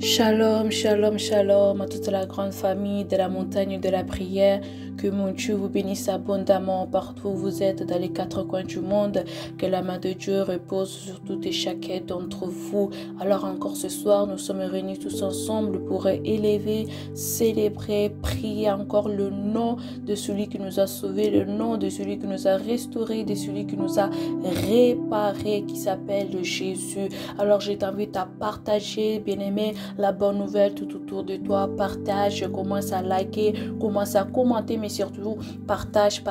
Shalom, shalom, shalom à toute la grande famille de la montagne de la prière. Que mon Dieu vous bénisse abondamment partout où vous êtes dans les quatre coins du monde. Que la main de Dieu repose sur tout et chacun d'entre vous. Alors encore ce soir, nous sommes réunis tous ensemble pour élever, célébrer, prier encore le nom de celui qui nous a sauvés, le nom de celui qui nous a restaurés, de celui qui nous a réparés, qui s'appelle Jésus. Alors je t'invite à partager, bien-aimé, la bonne nouvelle tout autour de toi. Partage, commence à liker, commence à commenter, mais surtout partage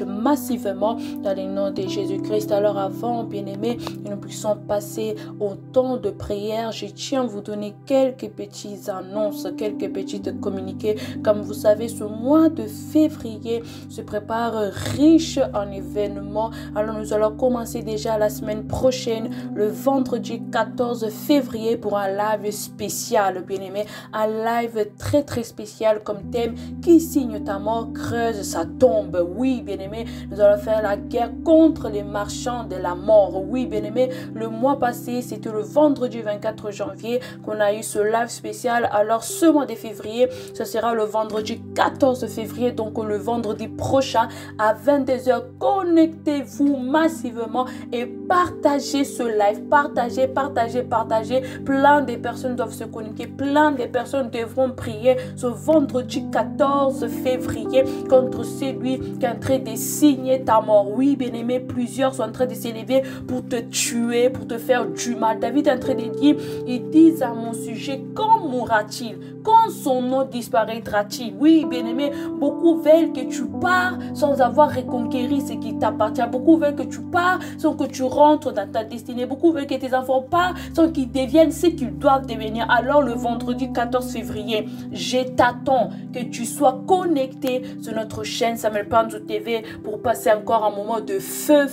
massivement dans le nom de Jésus-Christ. Alors avant, bien-aimés, que nous puissions passer au temps de prière, je tiens à vous donner quelques petites annonces, quelques petites communiqués. Comme vous savez, ce mois de février se prépare riche en événements. Alors nous allons commencer déjà la semaine prochaine, le vendredi 14 février, pour un live spécial, bien-aimé, un live très spécial comme thème: qui signe ta mort creuse sa tombe. Oui, bien-aimé, nous allons faire la guerre contre les marchands de la mort. Oui, bien-aimé, le mois passé, c'était le vendredi 24 janvier qu'on a eu ce live spécial. Alors ce mois de février, ce sera le vendredi 14 février, donc le vendredi prochain à 22h. Connectez-vous massivement et partagez ce live. Partagez. Plein de personnes doivent se connecter, plein de personnes devront prier ce vendredi 14 février contre celui qui est en train de signer ta mort. Oui, bien-aimé, plusieurs sont en train de s'élever pour te tuer, pour te faire du mal. David est en train de dire, ils disent à mon sujet, quand mourra-t-il? Quand son nom disparaîtra-t-il? Oui, bien-aimé, beaucoup veulent que tu pars sans avoir reconquéri ce qui t'appartient. Beaucoup veulent que tu pars sans que tu rentres dans ta destinée. Beaucoup veulent que tes enfants partent sans qu'ils deviennent ce qu'ils doivent devenir. Alors le vendredi 14 février, je t'attends que tu sois connecté sur notre chaîne Samuel Panzou TV pour passer encore un moment de feu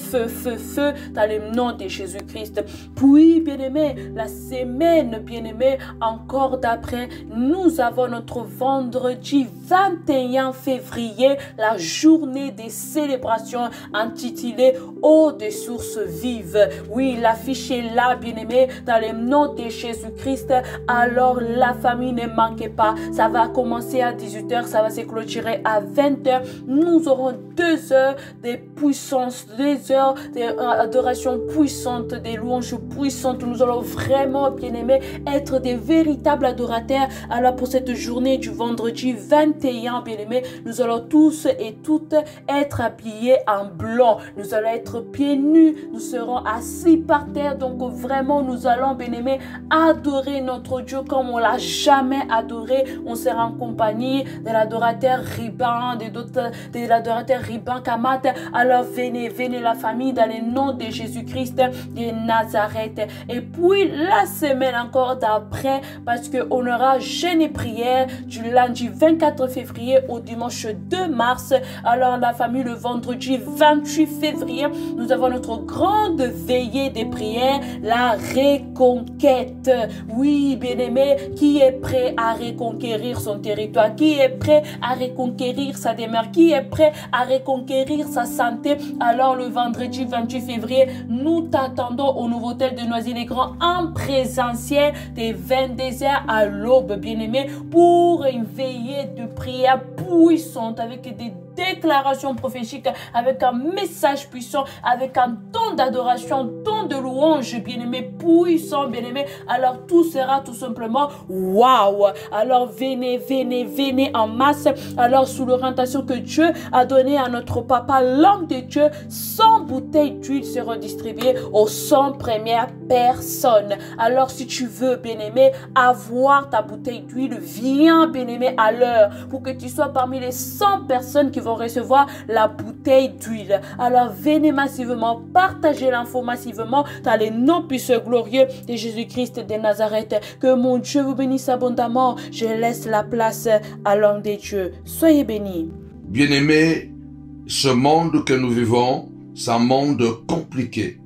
dans le nom de Jésus-Christ. Puis, bien-aimé, la semaine, bien-aimé, encore d'après, nous avons notre vendredi 21 février, la journée des célébrations intitulée Eau des sources vives. Oui, l'affiche est là, bien-aimé, dans le nom de Jésus-Christ. Alors la famille, ne manquez pas. Ça va commencer à 18h, ça va se clôturer à 20h. Nous aurons 2 heures de puissance, 2 heures d'adoration puissante, des louanges puissantes. Nous allons vraiment, bien-aimés, être des véritables adorateurs. Alors pour cette journée du vendredi 21, bien-aimés, nous allons tous et toutes être habillés en blanc. Nous allons être pieds nus, nous serons assis par terre. Donc vraiment, nous allons, bien-aimés, adorer notre Dieu comme on l'a jamais adoré. On sera en compagnie de l'adorateur Riban, de l'adorateur Riban Kamat. Alors venez la famille, dans le nom de Jésus-Christ de Nazareth. Et puis la semaine encore d'après, parce qu'on aura jeûne et prière du lundi 24 février au dimanche 2 mars. Alors la famille, le vendredi 28 février, nous avons notre grande veillée de prière, la reconquête. Oui, bien-aimé, qui est prêt à reconquérir son territoire? Qui est prêt à reconquérir sa demeure? Qui est prêt à reconquérir sa santé? Alors le vendredi 28 février, nous t'attendons au nouveau hôtel de Noisy-le-Grand en présentiel de 22h à l'aube, bien-aimé, pour une veillée de prière puissante avec des déclaration prophétique, avec un message puissant, avec un ton d'adoration, un ton de louange, bien-aimé, puissant, bien-aimé. Alors tout sera tout simplement waouh. Alors venez en masse. Alors sous l'orientation que Dieu a donnée à notre papa, l'homme de Dieu, 100 bouteilles d'huile seront distribuées aux 100 premières personnes. Alors si tu veux, bien-aimé, avoir ta bouteille d'huile, viens, bien-aimé, à l'heure pour que tu sois parmi les 100 personnes qui vont recevoir la bouteille d'huile. Alors venez massivement, partagez l'info massivement dans les noms puissants glorieux de Jésus-Christ de Nazareth. Que mon Dieu vous bénisse abondamment. Je laisse la place à l'homme de Dieu. Soyez bénis. Bien-aimés, ce monde que nous vivons, c'est un monde compliqué.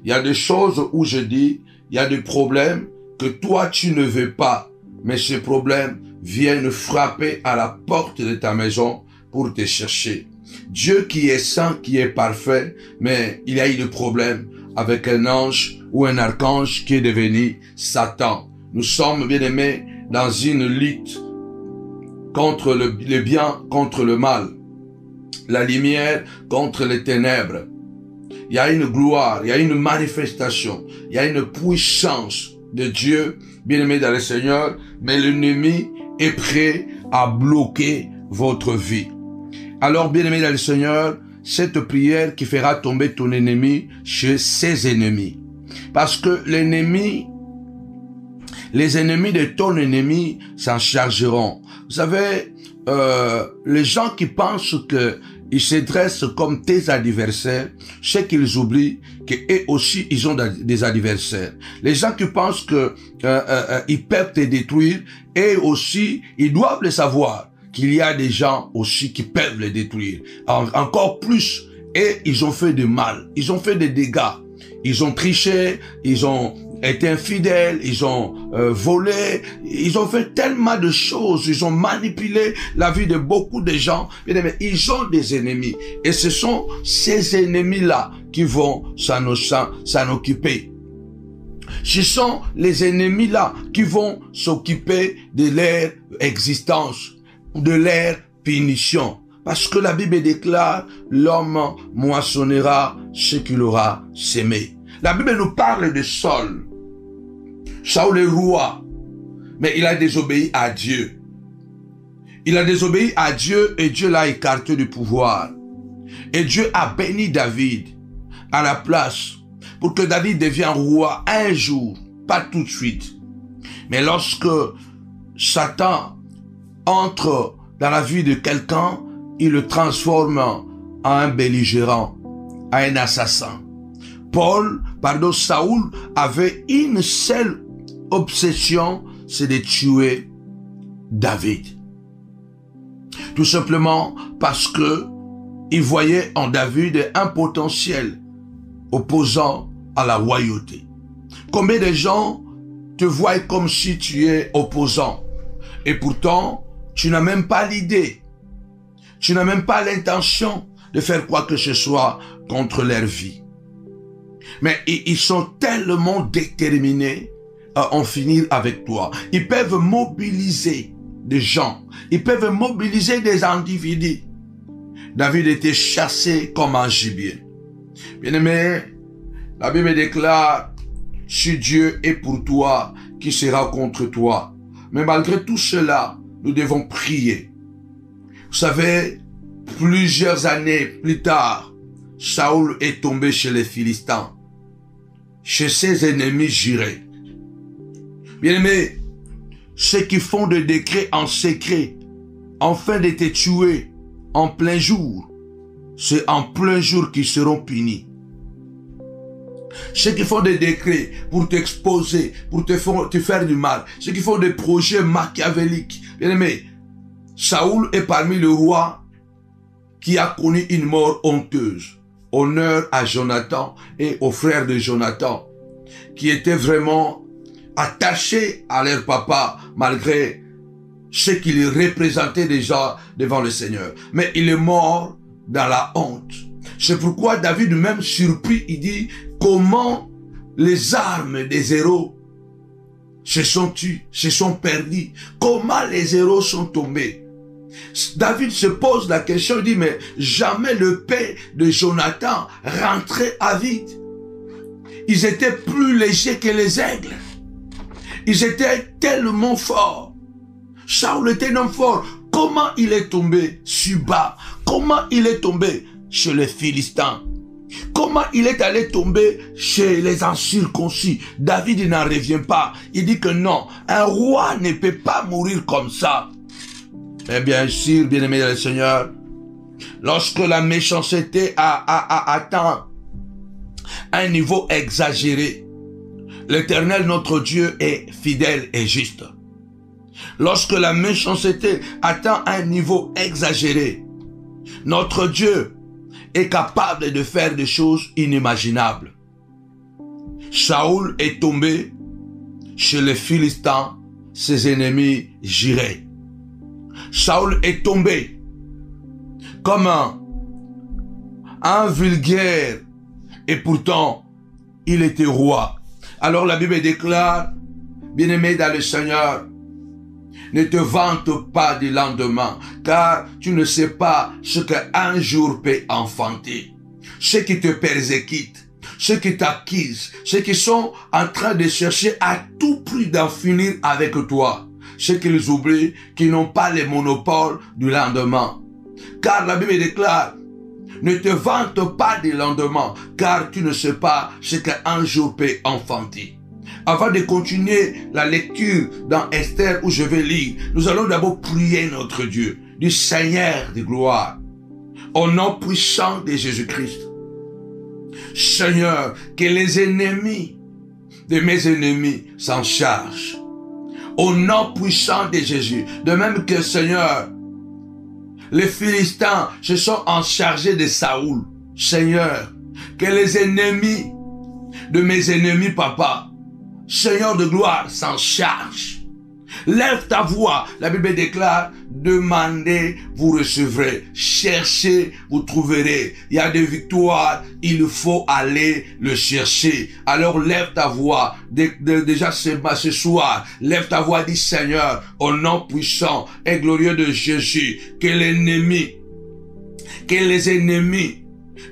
Il y a des choses où je dis, il y a des problèmes que toi tu ne veux pas, mais ces problèmes viennent frapper à la porte de ta maison pour te chercher. Dieu qui est saint, qui est parfait, mais il y a eu des problèmes avec un ange ou un archange qui est devenu Satan. nous sommes, bien-aimés, dans une lutte contre le bien, contre le mal. La lumière contre les ténèbres. Il y a une gloire, il y a une manifestation, il y a une puissance de Dieu, bien-aimé dans le Seigneur, mais l'ennemi est prêt à bloquer votre vie. Alors, bien-aimé dans le Seigneur, cette prière qui fera tomber ton ennemi chez ses ennemis. Parce que l'ennemi, les ennemis de ton ennemi s'en chargeront. Vous savez, les gens qui pensent que ils se dressent comme tes adversaires, c'est qu'ils oublient qu'eux aussi, ils ont des adversaires. Les gens qui pensent que ils peuvent te détruire, eux aussi, ils doivent le savoir qu'il y a des gens aussi qui peuvent les détruire. Encore plus, et ils ont fait du mal, ils ont fait des dégâts, ils ont triché, ils ont été infidèles, ils ont volé, ils ont fait tellement de choses, ils ont manipulé la vie de beaucoup de gens. Ils ont des ennemis et ce sont ces ennemis-là qui vont s'en occuper. Ce sont les ennemis-là qui vont s'occuper de leur existence, de leur punition. Parce que la Bible déclare, l'homme moissonnera ce qu'il aura sémé. La Bible nous parle de Saul. Saul est roi, mais il a désobéi à Dieu. Il a désobéi à Dieu et Dieu l'a écarté du pouvoir. Et Dieu a béni David à la place pour que David devienne roi un jour, pas tout de suite. Mais lorsque Satan entre dans la vie de quelqu'un, il le transforme en un belligérant, en un assassin. Saoul avait une seule obsession, c'est de tuer David. Tout simplement parce que il voyait en David un potentiel opposant à la royauté. Combien de gens te voient comme si tu es opposant et pourtant tu n'as même pas l'idée, tu n'as même pas l'intention de faire quoi que ce soit contre leur vie. Mais ils sont tellement déterminés à en finir avec toi. Ils peuvent mobiliser des gens. Ils peuvent mobiliser des individus. David était chassé comme un gibier. Bien-aimé, la Bible déclare, si Dieu est pour toi, qui sera contre toi? Mais malgré tout cela, nous devons prier. Vous savez, plusieurs années plus tard, Saoul est tombé chez les Philistins, chez ses ennemis jurés. Bien-aimés, ceux qui font des décrets en secret, afin de te tuer en plein jour, c'est en plein jour qu'ils seront punis. Ceux qui font des décrets pour t'exposer, pour te faire du mal, ceux qui font des projets machiavéliques. Bien-aimés, Saoul est parmi les rois qui a connu une mort honteuse. Honneur à Jonathan et aux frères de Jonathan, qui étaient vraiment attachés à leur papa, malgré ce qu'il représentait déjà devant le Seigneur. Mais il est mort dans la honte. C'est pourquoi David, même surpris, il dit, comment les armes des héros se sont perdues? Comment les héros sont tombés? David se pose la question, il dit, mais jamais le père de Jonathan rentrait à vide. Ils étaient plus légers que les aigles. Ils étaient tellement forts. Saoul était un homme fort. Comment il est tombé si bas? Comment il est tombé chez les Philistins? Comment il est allé tomber chez les incirconcis? David n'en revient pas. Il dit que non, un roi ne peut pas mourir comme ça. Et bien sûr, bien-aimé dans le Seigneur, lorsque la méchanceté a atteint un niveau exagéré, l'Éternel, notre Dieu, est fidèle et juste. Lorsque la méchanceté atteint un niveau exagéré, notre Dieu est capable de faire des choses inimaginables. Saoul est tombé chez les Philistins, ses ennemis jurés. Saoul est tombé comme un vulgaire et pourtant il était roi. Alors la Bible déclare, bien-aimé dans le Seigneur, ne te vante pas du lendemain, car tu ne sais pas ce qu'un jour peut enfanter. Ceux qui te persécutent, ceux qui t'accusent, ceux qui sont en train de chercher à tout prix d'en finir avec toi, ceux qu'ils oublient, qui n'ont pas le monopole du lendemain. Car la Bible déclare, ne te vante pas du lendemain, car tu ne sais pas ce qu'un jour peut enfanter. Avant de continuer la lecture dans Esther où je vais lire, nous allons d'abord prier notre Dieu, du Seigneur de gloire, au nom puissant de Jésus-Christ. Seigneur, que les ennemis de mes ennemis s'en chargent. Au nom puissant de Jésus. De même que Seigneur, les Philistins se sont en chargés de Saoul. Seigneur, que les ennemis de mes ennemis, papa, Seigneur de gloire, s'en charge. Lève ta voix. La Bible déclare, demandez, vous recevrez. Cherchez, vous trouverez. Il y a des victoires, il faut aller le chercher. Alors lève ta voix. Déjà ce soir, lève ta voix, dis Seigneur, au nom puissant et glorieux de Jésus, que l'ennemi, que les ennemis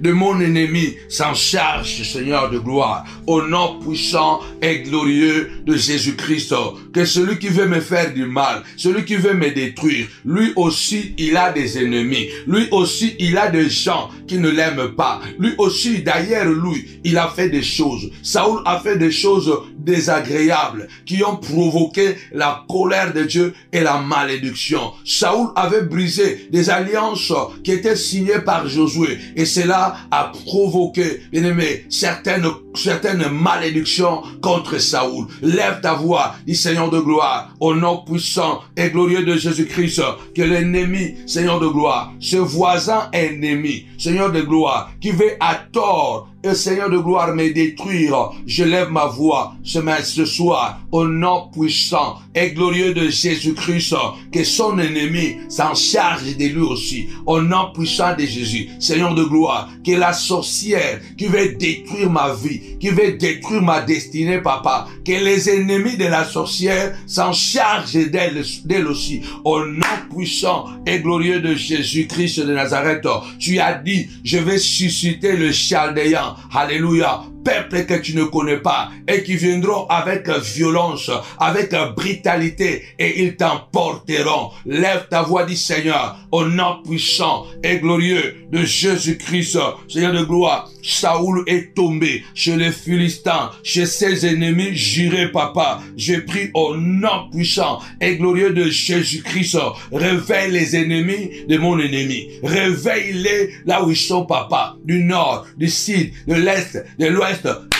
de mon ennemi s'en charge, Seigneur de gloire, au nom puissant et glorieux de Jésus-Christ. Que celui qui veut me faire du mal, celui qui veut me détruire, lui aussi il a des ennemis, lui aussi il a des gens qui ne l'aiment pas, lui aussi d'ailleurs lui il a fait des choses. Saoul a fait des choses désagréables qui ont provoqué la colère de Dieu et la malédiction. Saoul avait brisé des alliances qui étaient signées par Josué et cela a provoqué, bien aimé, certaines malédictions contre Saoul. Lève ta voix, dis Seigneur de gloire, au nom puissant et glorieux de Jésus-Christ, que l'ennemi, Seigneur de gloire, ce voisin ennemi, Seigneur de gloire, qui veut à tort et Seigneur de gloire me détruire, je lève ma voix ce soir au nom puissant et glorieux de Jésus-Christ, que son ennemi s'en charge de lui aussi, au nom puissant de Jésus. Seigneur de gloire, que la sorcière qui veut détruire ma vie, qui veut détruire ma destinée, papa, que les ennemis de la sorcière s'en chargent d'elle aussi, au nom puissant et glorieux de Jésus-Christ de Nazareth. Tu as dit, je vais susciter le Chaldéen. Alléluia. Peuple que tu ne connais pas et qui viendront avec violence, avec brutalité et ils t'emporteront. Lève ta voix, dis Seigneur, au nom puissant et glorieux de Jésus-Christ, Seigneur de gloire. Saoul est tombé chez les Philistins, chez ses ennemis jurés, papa. Je prie au nom puissant et glorieux de Jésus-Christ. Réveille les ennemis de mon ennemi. Réveille-les là où ils sont, papa. Du nord, du sud, de l'est, de l'ouest.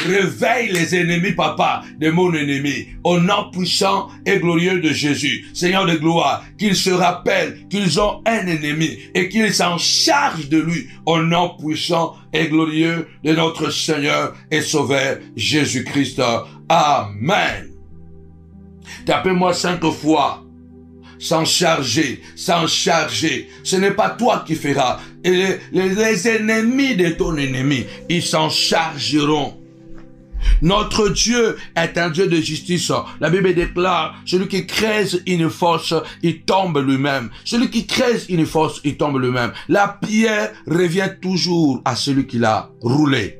Réveille les ennemis, papa, de mon ennemi, au nom puissant et glorieux de Jésus. Seigneur de gloire, qu'ils se rappellent qu'ils ont un ennemi et qu'ils s'en chargent de lui, au nom puissant et glorieux de notre Seigneur et Sauveur Jésus-Christ. Amen. Tapez-moi 5 fois. S'en charger, s'en charger. Ce n'est pas toi qui feras. Et les ennemis de ton ennemi, ils s'en chargeront. Notre Dieu est un Dieu de justice. La Bible déclare, celui qui creuse une fosse, il tombe lui-même. Celui qui creuse une fosse, il tombe lui-même. La pierre revient toujours à celui qui l'a roulée.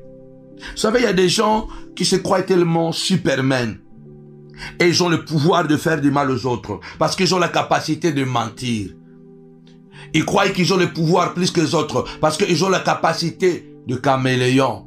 Vous savez, il y a des gens qui se croient tellement Superman. Et ils ont le pouvoir de faire du mal aux autres. Parce qu'ils ont la capacité de mentir. Ils croient qu'ils ont le pouvoir plus que les autres. Parce qu'ils ont la capacité de caméléon.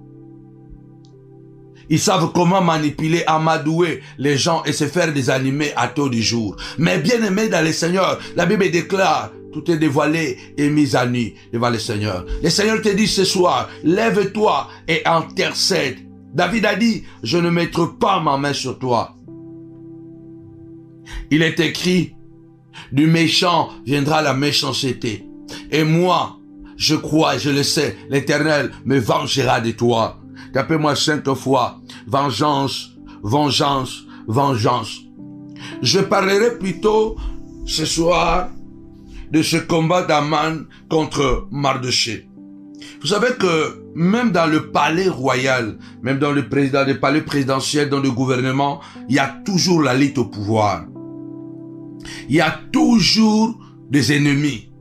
Ils savent comment manipuler, amadouer les gens et se faire des animés à taux du jour. Mais bien aimé dans le Seigneur, la Bible déclare, tout est dévoilé et mis à nu devant le Seigneur. Le Seigneur te dit ce soir, lève-toi et intercède. David a dit, je ne mettrai pas ma main sur toi. Il est écrit, du méchant viendra la méchanceté. Et moi, je crois et je le sais, l'Éternel me vengera de toi. Tapez-moi 5 fois, vengeance, vengeance, vengeance. Je parlerai plutôt ce soir de ce combat d'Aman contre Mardochée. Vous savez que même dans le palais royal, même dans le palais présidentiel, dans le gouvernement, il y a toujours la lutte au pouvoir. Il y a toujours des ennemis.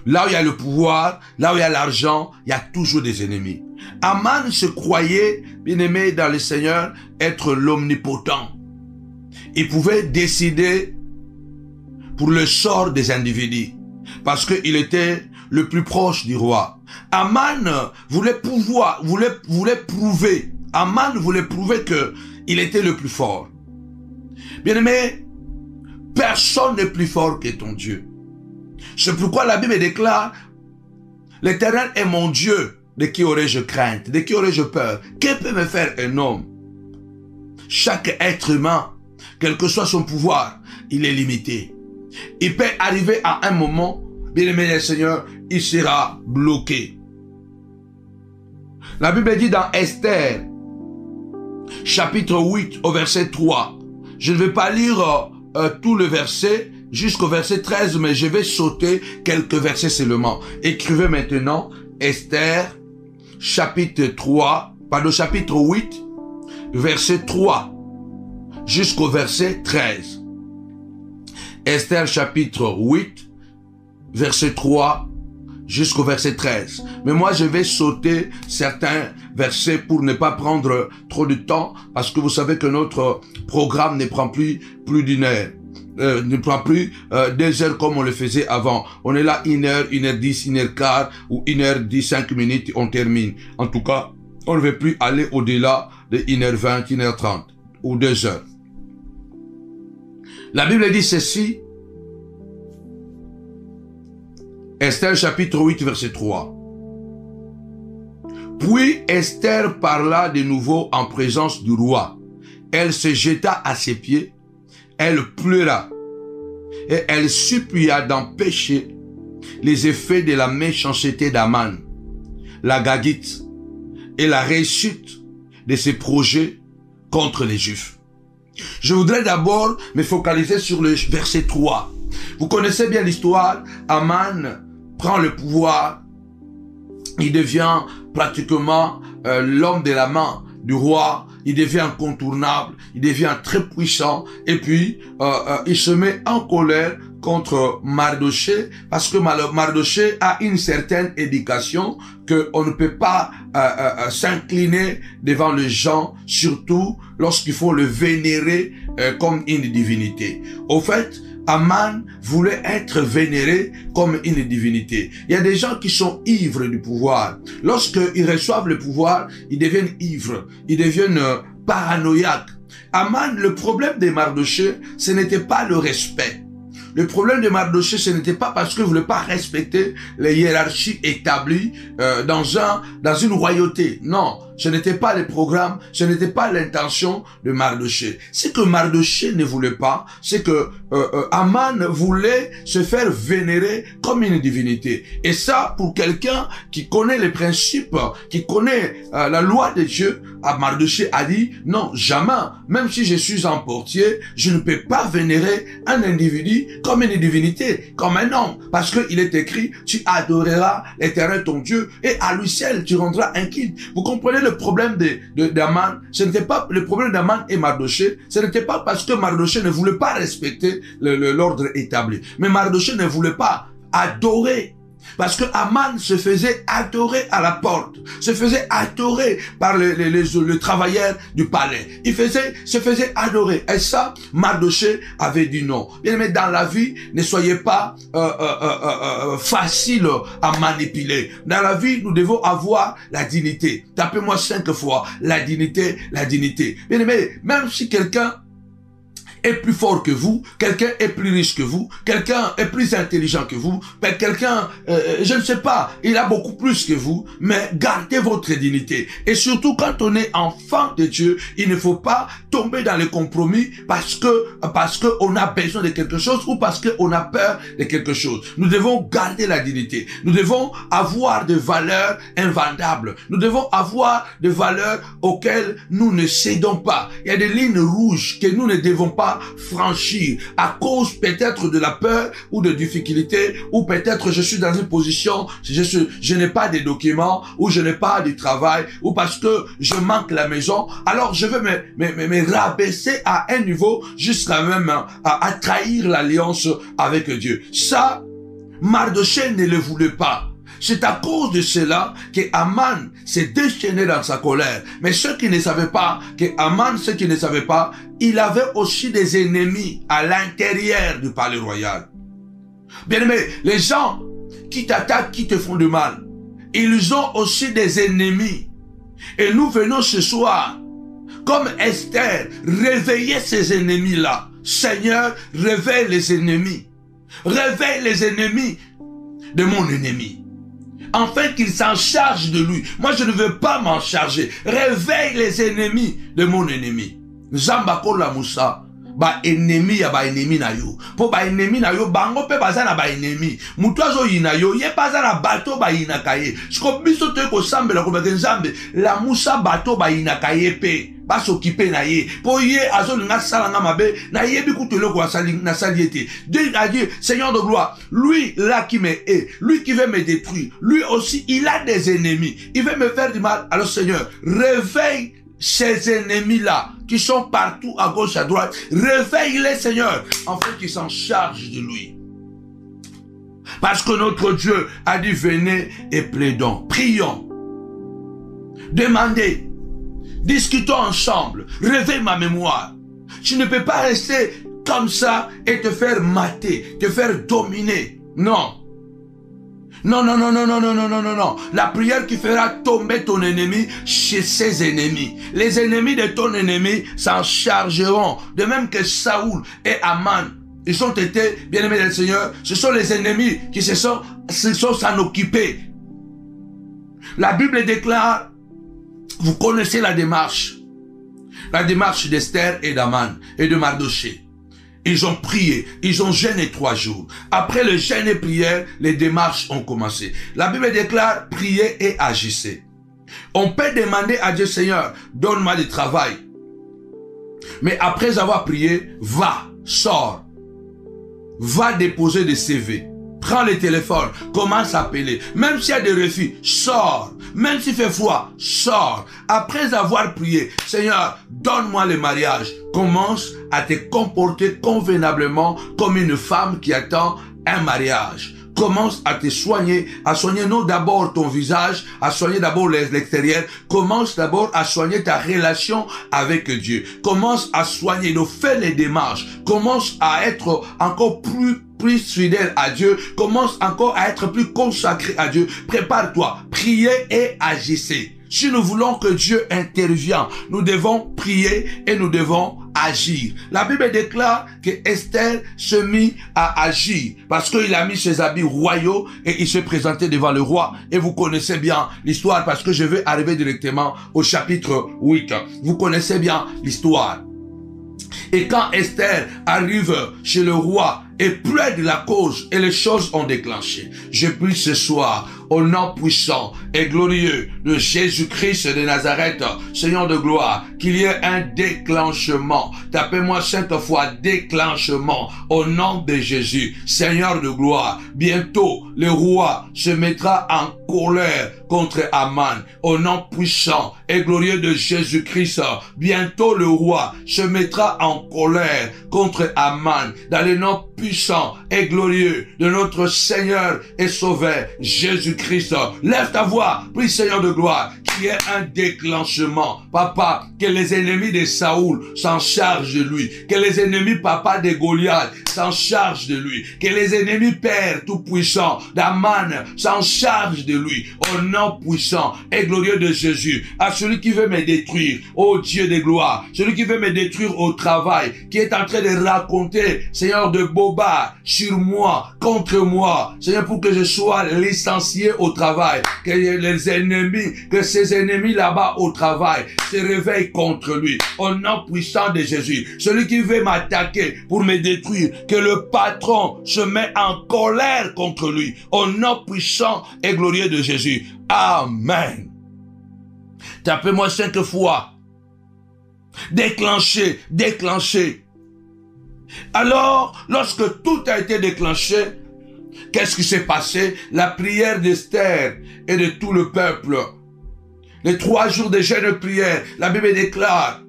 Là où il y a le pouvoir, là où il y a l'argent, il y a toujours des ennemis. Aman se croyait, bien-aimé dans le Seigneur, être l'omnipotent. Il pouvait décider pour le sort des individus, parce qu'il était le plus proche du roi. Aman voulait prouver, Aman voulait prouver que il était le plus fort. Bien-aimé, personne n'est plus fort que ton Dieu. C'est pourquoi la Bible déclare, l'Éternel est mon Dieu, de qui aurais-je crainte, de qui aurais-je peur? Que peut me faire un homme? Chaque être humain, quel que soit son pouvoir, il est limité. Il peut arriver à un moment, bien-aimé le Seigneur, il sera bloqué. La Bible dit dans Esther, chapitre 8, au verset 3. Je ne vais pas lire tout le verset, jusqu'au verset 13, mais je vais sauter quelques versets seulement. Écrivez maintenant Esther, chapitre 8, verset 3, jusqu'au verset 13. Esther, chapitre 8, verset 3, jusqu'au verset 13. Mais moi, je vais sauter certains versets pour ne pas prendre trop de temps, parce que vous savez que notre programme ne prend plus d'une heure. Ne prend plus 2 heures comme on le faisait avant. On est là 1 heure, 1h10, 1h15 ou 1h10, 5 minutes, on termine. En tout cas, on ne veut plus aller au-delà de 1h20, 1h30 ou 2 heures. La Bible dit ceci. Esther chapitre 8 verset 3. Puis Esther parla de nouveau en présence du roi. Elle se jeta à ses pieds. Elle pleura et elle supplia d'empêcher les effets de la méchanceté d'Aman, la Gagite, et la réussite de ses projets contre les Juifs. Je voudrais d'abord me focaliser sur le verset 3. Vous connaissez bien l'histoire. Aman prend le pouvoir. Il devient pratiquement l'homme de la main du roi. Il devient incontournable, il devient très puissant, et puis il se met en colère contre Mardoché, parce que Mardoché a une certaine éducation qu'on ne peut pas s'incliner devant les gens, surtout lorsqu'il faut le vénérer comme une divinité. Au fait, Aman voulait être vénéré comme une divinité. Il y a des gens qui sont ivres du pouvoir. Lorsqu'ils reçoivent le pouvoir, ils deviennent ivres, ils deviennent paranoïaques. Aman, le problème de Mardoché, ce n'était pas le respect. Le problème de Mardoché, ce n'était pas parce qu'il ne voulait pas respecter les hiérarchies établies dans une royauté. Non, ce n'était pas le programme, ce n'était pas l'intention de Mardoché. Ce que Mardoché ne voulait pas, c'est que Aman voulait se faire vénérer comme une divinité. Et ça, pour quelqu'un qui connaît les principes, qui connaît la loi de Dieu, Mardoché a dit, non, jamais, même si je suis un portier, je ne peux pas vénérer un individu comme une divinité, comme un homme. Parce qu'il est écrit, tu adoreras l'Éternel ton Dieu et à lui seul tu rendras inquiet. Vous comprenez le problème d'Aman? Ce n'était pas le problème d'Aman et Mardoché. Ce n'était pas parce que Mardoché ne voulait pas respecter l'ordre établi. Mais Mardoché ne voulait pas adorer. Parce que Aman se faisait adorer à la porte, se faisait adorer par les travailleurs du palais. Se faisait adorer. Et ça, Mardoché avait dit non. Bien aimé, dans la vie, ne soyez pas facile à manipuler. Dans la vie, nous devons avoir la dignité. Tapez-moi 5 fois, la dignité, la dignité. Bien aimé, même si quelqu'un est plus fort que vous, quelqu'un est plus riche que vous, quelqu'un est plus intelligent que vous, quelqu'un, je ne sais pas, il a beaucoup plus que vous, mais gardez votre dignité. Et surtout, quand on est enfant de Dieu, il ne faut pas tomber dans les compromis parce que on a besoin de quelque chose ou parce qu'on a peur de quelque chose. Nous devons garder la dignité. Nous devons avoir des valeurs invendables. Nous devons avoir des valeurs auxquelles nous ne cédons pas. Il y a des lignes rouges que nous ne devons pas pas franchir à cause peut-être de la peur ou de difficultés, ou peut-être je suis dans une position, je n'ai pas de documents, ou je n'ai pas de travail, ou parce que je manque la maison, alors je veux me rabaisser à un niveau jusqu'à même à trahir l'alliance avec Dieu. Ça, Mardochée ne le voulait pas. C'est à cause de cela que Aman s'est déchaîné dans sa colère. Mais ceux qui ne savaient pas, il avait aussi des ennemis à l'intérieur du palais royal. Bien aimé, les gens qui t'attaquent, qui te font du mal, ils ont aussi des ennemis. Et nous venons ce soir, comme Esther, réveiller ces ennemis-là. Seigneur, réveille les ennemis. Réveille les ennemis de mon ennemi, afin qu'il s'en charge de lui. Moi, je ne veux pas m'en charger. Réveille les ennemis de mon ennemi. Zambako la Moussa. Ba ennemi ya ba ennemi na yo. Po ba ennemi na yo, bango pe baza na ba ennemi. Mutu azo yina yo, ye baza na bato ba yina kaye. Siko biso te ko sambe la ko ba nzambe. La Moussa bato ba yina kaye pe. Ba s'occuper na ye. Po ye azo linga sala nga mabe, na ye bi kutelo ko na saliete. Dieu a dit, Seigneur de gloire, lui là qui me hait, lui qui veut me détruire, lui aussi il a des ennemis. Il veut me faire du mal. Alors Seigneur, réveille ces ennemis-là, qui sont partout à gauche, à droite, réveille-les, Seigneur, afin qu'ils s'en chargent de lui. Parce que notre Dieu a dit, venez et plaidons, prions, demandez, discutons ensemble, réveille ma mémoire. Tu ne peux pas rester comme ça et te faire mater, te faire dominer. Non. Non, non, non, non, non, non, non, non, non, non. La prière qui fera tomber ton ennemi chez ses ennemis. Les ennemis de ton ennemi s'en chargeront. De même que Saoul et Aman, ils ont été bien-aimés du Seigneur. Ce sont les ennemis qui se sont s'en occupés. La Bible déclare, vous connaissez la démarche d'Esther et d'Aman et de Mardochée. Ils ont prié, ils ont jeûné 3 jours. Après le jeûne et prière, les démarches ont commencé. La Bible déclare, priez et agissez. On peut demander à Dieu, Seigneur, donne-moi du travail. Mais après avoir prié, va, sors. Va déposer des CV. Prends le téléphone, commence à appeler. Même s'il y a des refus, sors. Même s'il fait froid, sors. Après avoir prié, Seigneur, donne-moi le mariage. Commence à te comporter convenablement comme une femme qui attend un mariage. Commence à te soigner, à soigner non d'abord ton visage, à soigner d'abord l'extérieur. Commence d'abord à soigner ta relation avec Dieu. Commence à soigner, de faire les démarches. Commence à être encore plus fidèle à Dieu. Commence encore à être plus consacré à Dieu. Prépare-toi, priez et agissez. Si nous voulons que Dieu intervienne, nous devons prier et nous devons agir. La Bible déclare que Esther se mit à agir parce qu'il a mis ses habits royaux et il se présentait devant le roi. Et vous connaissez bien l'histoire parce que je vais arriver directement au chapitre 8. Vous connaissez bien l'histoire. Et quand Esther arrive chez le roi et plaide la cause et les choses ont déclenché, je prie ce soir au nom puissant et glorieux de Jésus-Christ de Nazareth, Seigneur de gloire, qu'il y ait un déclenchement. Tapez-moi 5 fois déclenchement au nom de Jésus, Seigneur de gloire. Bientôt, le roi se mettra en colère contre Aman au nom puissant et glorieux de Jésus-Christ. Bientôt, le roi se mettra en colère contre Aman dans le nom puissant et glorieux de notre Seigneur et Sauveur Jésus-Christ. Lève ta voix, prie Seigneur de gloire, qu'il y ait un déclenchement. Papa, que les ennemis de Saoul s'en chargent de lui, que les ennemis, papa, de Goliath s'en chargent de lui, que les ennemis, Père tout-puissant d'Aman s'en chargent de lui, au nom puissant et glorieux de Jésus. À celui qui veut me détruire, ô Dieu de gloire, celui qui veut me détruire au travail, qui est en train de raconter, Seigneur, de bobards sur moi, contre moi, Seigneur, pour que je sois licencié au travail, que les ennemis, que ces ennemis là-bas au travail se réveillent contre lui, au nom puissant de Jésus. Celui qui veut m'attaquer pour me détruire, que le patron se met en colère contre lui, au nom puissant et glorieux de Jésus. Amen. Tapez-moi 5 fois. Déclenchez, déclenchez. Alors, lorsque tout a été déclenché, qu'est-ce qui s'est passé? La prière d'Esther et de tout le peuple. Les 3 jours de jeûne et prière, la Bible déclare,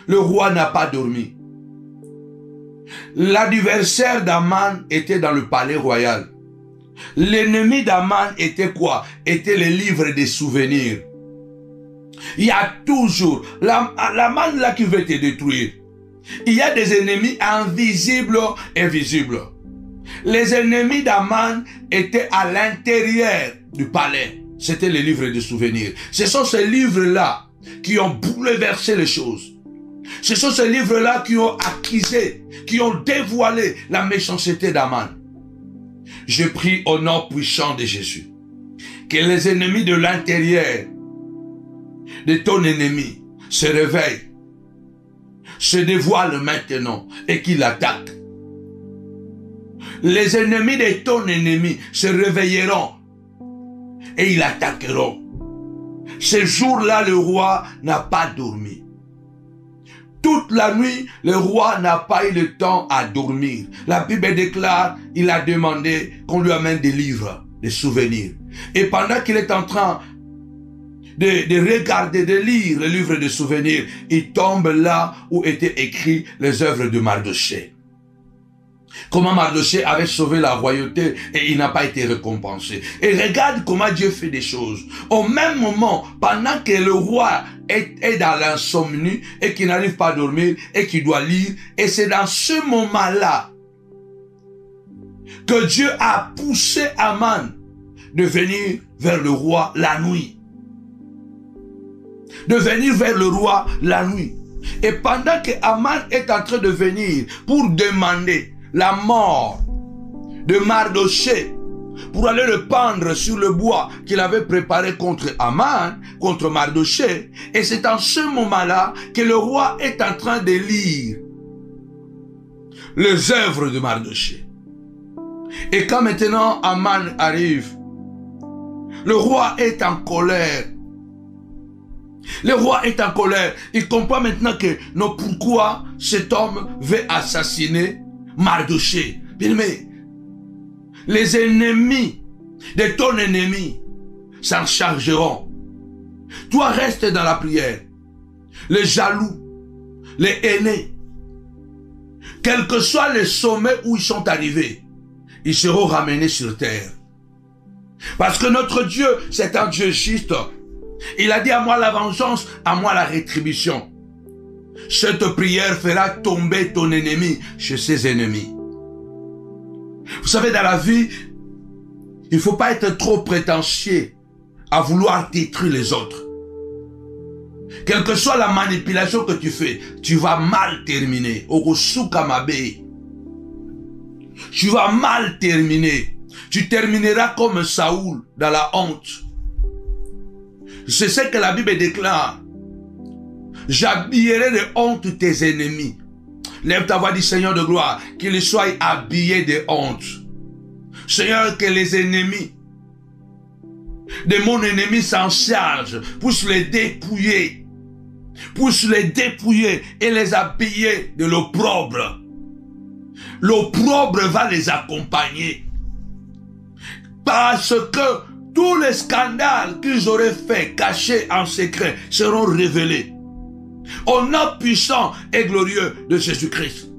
le roi n'a pas dormi. L'adversaire d'Aman était dans le palais royal. L'ennemi d'Aman était quoi? Était les livres des souvenirs. Il y a toujours l'Aman là qui veut te détruire. Il y a des ennemis invisibles et visibles. Les ennemis d'Aman étaient à l'intérieur du palais. C'était les livres de souvenirs. Ce sont ces livres-là qui ont bouleversé les choses. Ce sont ces livres-là qui ont accusé, qui ont dévoilé la méchanceté d'Aman. Je prie au nom puissant de Jésus que les ennemis de l'intérieur de ton ennemi se réveillent, se dévoilent maintenant et qu'il attaque. Les ennemis de ton ennemi se réveilleront et ils attaqueront. Ce jour-là, le roi n'a pas dormi. Toute la nuit, le roi n'a pas eu le temps à dormir. La Bible déclare, il a demandé qu'on lui amène des livres, des souvenirs. Et pendant qu'il est en train de regarder, de lire le livre de souvenirs, il tombe là où étaient écrites les œuvres de Mardochée. Comment Mardochée avait sauvé la royauté et il n'a pas été récompensé. Et regarde comment Dieu fait des choses. Au même moment, pendant que le roi est dans l'insomnie et qu'il n'arrive pas à dormir et qu'il doit lire, et c'est dans ce moment-là que Dieu a poussé Aman de venir vers le roi la nuit. De venir vers le roi la nuit. Et pendant que Aman est en train de venir pour demander la mort de Mardochée, pour aller le pendre sur le bois qu'il avait préparé contre Aman, contre Mardochée, et c'est en ce moment-là que le roi est en train de lire les œuvres de Mardochée. Et quand maintenant Aman arrive, le roi est en colère. Le roi est en colère. Il comprend maintenant que non, pourquoi cet homme veut assassiner Mardochée. Bien aimé, les ennemis de ton ennemi s'en chargeront. Toi, reste dans la prière. Les jaloux, les haineux, quel que soit le sommet où ils sont arrivés, ils seront ramenés sur terre. Parce que notre Dieu, c'est un Dieu juste. Il a dit à moi la vengeance, à moi la rétribution. Cette prière fera tomber ton ennemi chez ses ennemis. Vous savez, dans la vie, il ne faut pas être trop prétentieux à vouloir détruire les autres. Quelle que soit la manipulation que tu fais, tu vas mal terminer. Tu vas mal terminer. Tu termineras comme Saoul dans la honte. C'est ce que la Bible déclare. J'habillerai de honte tes ennemis. Lève ta voix, dit Seigneur de gloire, qu'ils soient habillés de honte. Seigneur, que les ennemis de mon ennemi s'en chargent, puissent les dépouiller. Puissent les dépouiller et les habiller de l'opprobre. L'opprobre va les accompagner. Parce que tous les scandales qu'ils auraient fait, cachés en secret, seront révélés. Au nom puissant et glorieux de Jésus-Christ.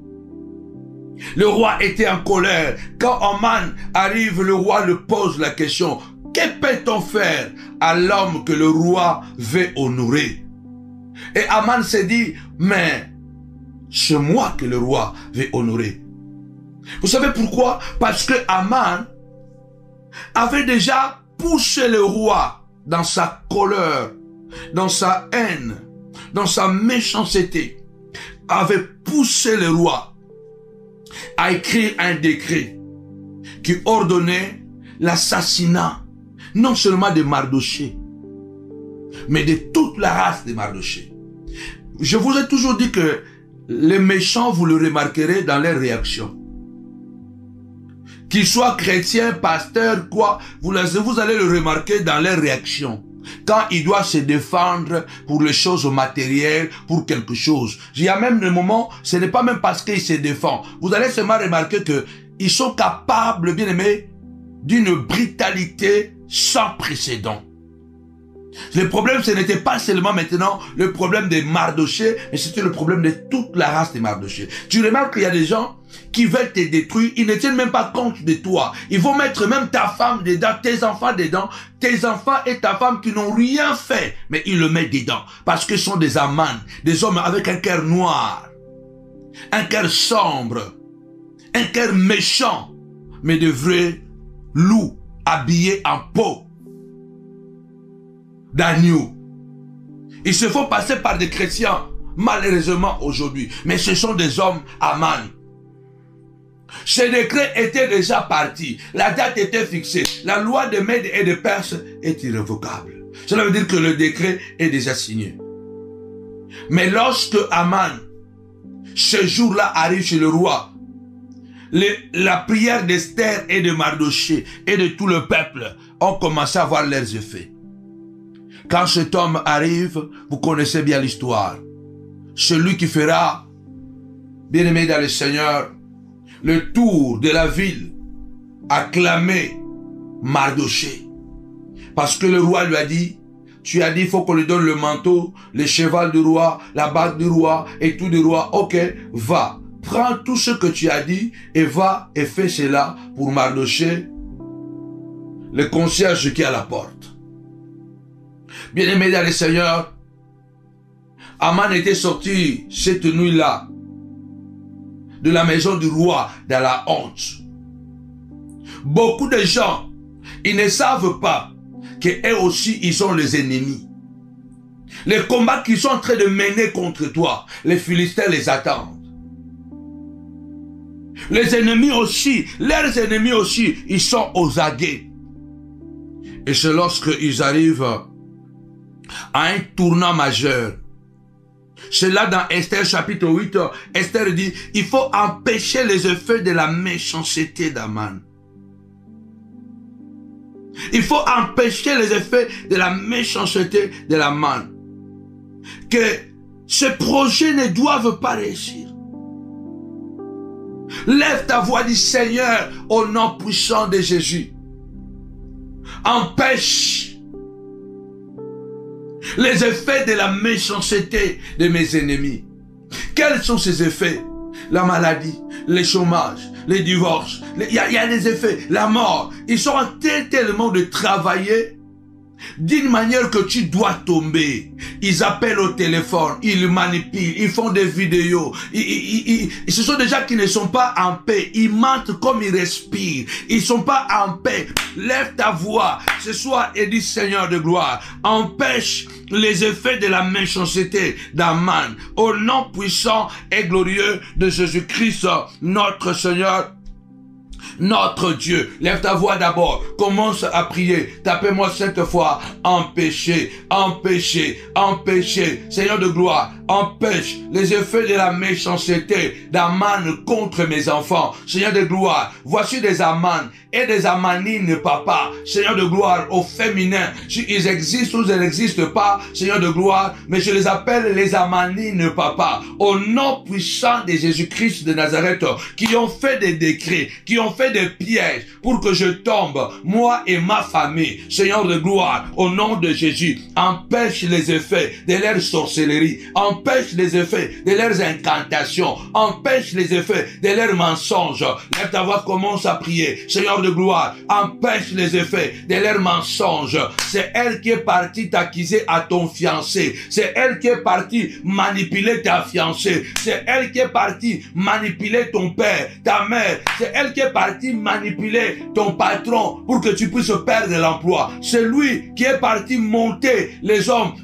Le roi était en colère. Quand Aman arrive, le roi lui pose la question: que peut-on faire à l'homme que le roi veut honorer? Et Aman s'est dit: mais c'est moi que le roi veut honorer. Vous savez pourquoi? Parce que Aman avait déjà poussé le roi dans sa colère, dans sa haine, dans sa méchanceté, avait poussé le roi à écrire un décret qui ordonnait l'assassinat non seulement de Mardochée, mais de toute la race de Mardochée. Je vous ai toujours dit que les méchants, vous le remarquerez dans leurs réactions. Qu'ils soient chrétiens, pasteurs, quoi, vous allez le remarquer dans leurs réactions. Quand il doit se défendre pour les choses matérielles, pour quelque chose. Il y a même des moments, ce n'est pas même parce qu'il se défend. Vous allez seulement remarquer que ils sont capables, bien aimés, d'une brutalité sans précédent. Le problème, ce n'était pas seulement maintenant le problème des Mardochée, mais c'était le problème de toute la race des Mardochée. Tu remarques qu'il y a des gens qui veulent te détruire, ils ne tiennent même pas compte de toi. Ils vont mettre même ta femme dedans, tes enfants dedans, tes enfants et ta femme qui n'ont rien fait, mais ils le mettent dedans. Parce que ce sont des Aman, des hommes avec un cœur noir, un cœur sombre, un cœur méchant, mais de vrais loups habillés en peau d'agneau. Ils se font passer par des chrétiens, malheureusement aujourd'hui. Mais ce sont des hommes Aman. Ce décret était déjà parti. La date était fixée. La loi de Mèdes et de Perse est irrévocable. Cela veut dire que le décret est déjà signé. Mais lorsque Aman, ce jour-là, arrive chez le roi, la prière d'Esther et de Mardochée et de tout le peuple ont commencé à voir leurs effets. Quand cet homme arrive, vous connaissez bien l'histoire. Celui qui fera, bien aimé dans le Seigneur, le tour de la ville, acclamer Mardochée. Parce que le roi lui a dit, tu as dit, il faut qu'on lui donne le manteau, le cheval du roi, la bague du roi et tout du roi. Ok, va, prends tout ce que tu as dit et va et fais cela pour Mardochée, le concierge qui est à la porte. Bien-aimé dans le Seigneur, Aman était sorti cette nuit-là de la maison du roi dans la honte. Beaucoup de gens, ils ne savent pas qu'eux aussi, ils ont les ennemis. Les combats qu'ils sont en train de mener contre toi, les Philistins les attendent. Les ennemis aussi, leurs ennemis aussi, ils sont aux aguets. Et c'est lorsqu'ils arrivent à un tournant majeur. C'est là dans Esther chapitre 8, Esther dit, il faut empêcher les effets de la méchanceté d'Aman. Il faut empêcher les effets de la méchanceté de l'Aman. Que ces projets ne doivent pas réussir. Lève ta voix, dis Seigneur, au nom puissant de Jésus. Empêche les effets de la méchanceté de mes ennemis. Quels sont ces effets? La maladie, le chômage, les divorces. Il y a des effets, la mort. Ils sont en train tellement de travailler d'une manière que tu dois tomber. Ils appellent au téléphone, ils manipulent, ils font des vidéos. Ce sont des gens qui ne sont pas en paix. Ils mentent comme ils respirent. Ils ne sont pas en paix. Lève ta voix ce soir et dis Seigneur de gloire, empêche les effets de la méchanceté d'Aman. Au nom puissant et glorieux de Jésus-Christ, notre Seigneur, notre Dieu. Lève ta voix d'abord. Commence à prier. Tapez-moi cette fois. Empêcher, empêcher, empêcher. Seigneur de gloire, empêche les effets de la méchanceté d'Aman contre mes enfants. Seigneur de gloire, voici des Aman et des Amanines, papa. Seigneur de gloire, au féminin. Si ils existent ou ils n'existent pas, Seigneur de gloire, mais je les appelle les Amanines, papa. Au nom puissant de Jésus-Christ de Nazareth, qui ont fait des décrets, qui ont fait des pièges pour que je tombe, moi et ma famille. Seigneur de gloire, au nom de Jésus, empêche les effets de leur sorcellerie, empêche les effets de leurs incantations, empêche les effets de leurs mensonges. Lève ta voix, commence à prier. Seigneur de gloire, empêche les effets de leurs mensonges. C'est elle qui est partie t'accuser à ton fiancé. C'est elle qui est partie manipuler ta fiancée. C'est elle qui est partie manipuler ton père, ta mère. C'est elle qui est partie manipuler ton patron pour que tu puisses perdre l'emploi. C'est lui qui est parti monter les hommes,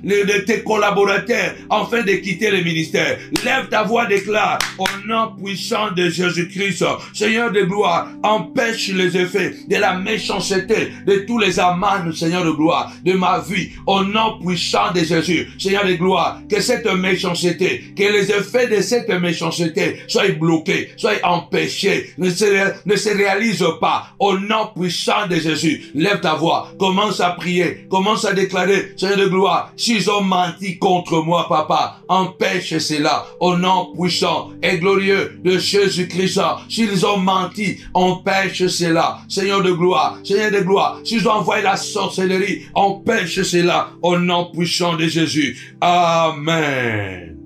tes collaborateurs, afin de quitter le ministère. Lève ta voix, déclare, au nom puissant de Jésus-Christ, Seigneur de gloire, empêche les effets de la méchanceté de tous les amants, Seigneur de gloire, de ma vie, au nom puissant de Jésus, Seigneur de gloire, que cette méchanceté, que les effets de cette méchanceté soient bloqués, soient empêchés, ne se réalise pas. Au nom puissant de Jésus, lève ta voix, commence à prier, commence à déclarer, Seigneur de gloire, s'ils ont menti contre moi, papa, empêche cela. Au nom puissant et glorieux de Jésus-Christ, s'ils ont menti, empêche cela. Seigneur de gloire, s'ils ont envoyé la sorcellerie, empêche cela. Au nom puissant de Jésus. Amen.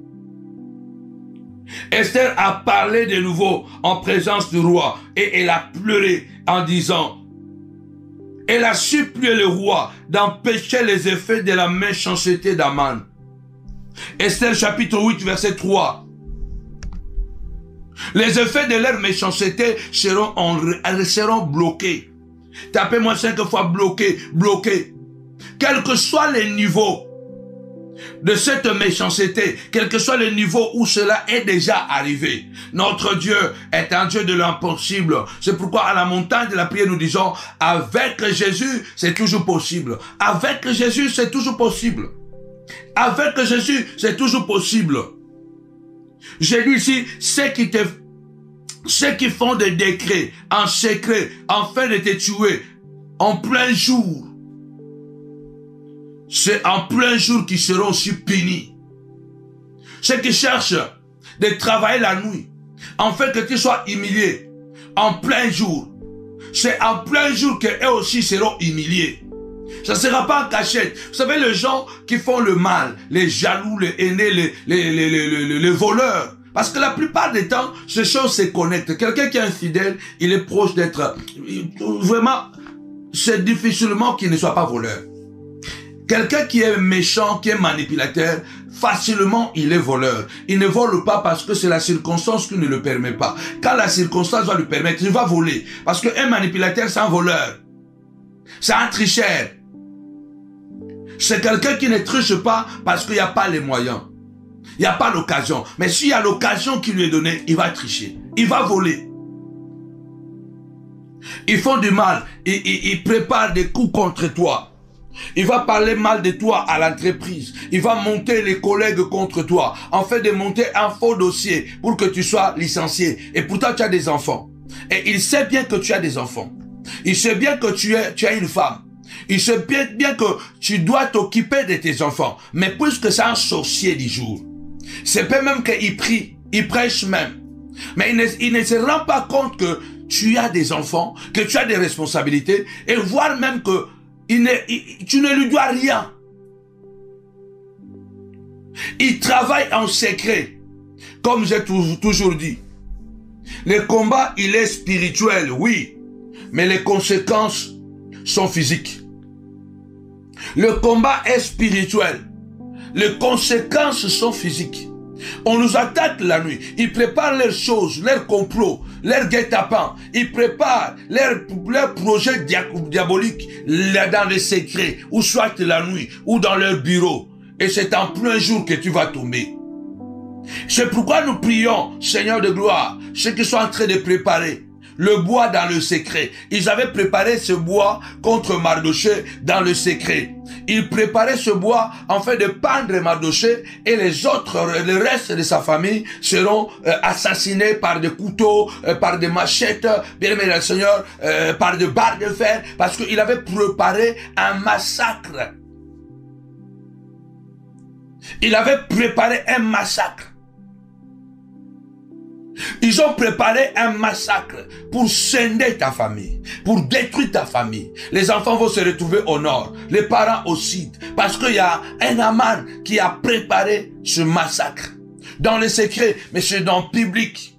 Esther a parlé de nouveau en présence du roi et elle a pleuré en disant, elle a supplié le roi d'empêcher les effets de la méchanceté d'Aman. Esther chapitre 8 verset 3. Les effets de leur méchanceté seront bloqués. Tapez-moi 5 fois bloqué, bloqué. Quel que soit le niveau de cette méchanceté, quel que soit le niveau où cela est déjà arrivé, notre Dieu est un Dieu de l'impossible. C'est pourquoi à la montagne de la prière nous disons, avec Jésus c'est toujours possible. Avec Jésus c'est toujours possible. Avec Jésus c'est toujours possible. J'ai dit ici, ceux qui font des décrets en secret, afin de te tuer en plein jour, c'est en plein jour qu'ils seront aussi punis. Ceux qui cherchent de travailler la nuit, afin que tu sois humilié en plein jour, c'est en plein jour qu'eux aussi seront humiliés. Ça ne sera pas en cachette. Vous savez, les gens qui font le mal, les jaloux, les haineux, les voleurs, parce que la plupart des temps, ces choses se connectent. Quelqu'un qui est infidèle, il est proche d'être... Vraiment, c'est difficilement qu'il ne soit pas voleur. Quelqu'un qui est méchant, qui est manipulateur, facilement il est voleur. Il ne vole pas parce que c'est la circonstance qui ne le permet pas. Quand la circonstance va lui permettre, il va voler. Parce qu'un manipulateur, c'est un voleur. C'est un tricheur. C'est quelqu'un qui ne triche pas parce qu'il n'y a pas les moyens. Il n'y a pas l'occasion. Mais s'il y a l'occasion qui lui est donnée, il va tricher. Il va voler. Ils font du mal. Ils préparent des coups contre toi. Il va parler mal de toi à l'entreprise. Il va monter les collègues contre toi. En fait de monter un faux dossier pour que tu sois licencié. Et pourtant tu as des enfants. Et il sait bien que tu as des enfants. Il sait bien que tu as une femme. Il sait bien que tu dois t'occuper de tes enfants. Mais puisque c'est un sorcier du jour, c'est pas même qu'il prie, il prêche même. Mais il ne se rend pas compte que tu as des enfants, que tu as des responsabilités, et voire même que tu ne lui dois rien. Il travaille en secret. Comme j'ai toujours dit, le combat, il est spirituel, oui, mais les conséquences sont physiques. Le combat est spirituel. Les conséquences sont physiques. On nous attaque la nuit. Ils préparent leurs choses, leurs complots, leurs guet-apens. Ils préparent leurs projets diaboliques dans les secrets, ou soit la nuit, ou dans leur bureau. Et c'est en plein jour que tu vas tomber. C'est pourquoi nous prions, Seigneur de gloire, ceux qui sont en train de préparer le bois dans le secret. Ils avaient préparé ce bois contre Mardoché dans le secret. Ils préparaient ce bois afin de pendre Mardoché, et les autres, le reste de sa famille seront assassinés par des couteaux, par des machettes, bien aimé le Seigneur, par des barres de fer, parce qu'il avait préparé un massacre. Il avait préparé un massacre. Ils ont préparé un massacre pour scinder ta famille, pour détruire ta famille. Les enfants vont se retrouver au nord, les parents au sud, parce qu'il y a un Aman qui a préparé ce massacre. Dans le secret, mais c'est dans le public.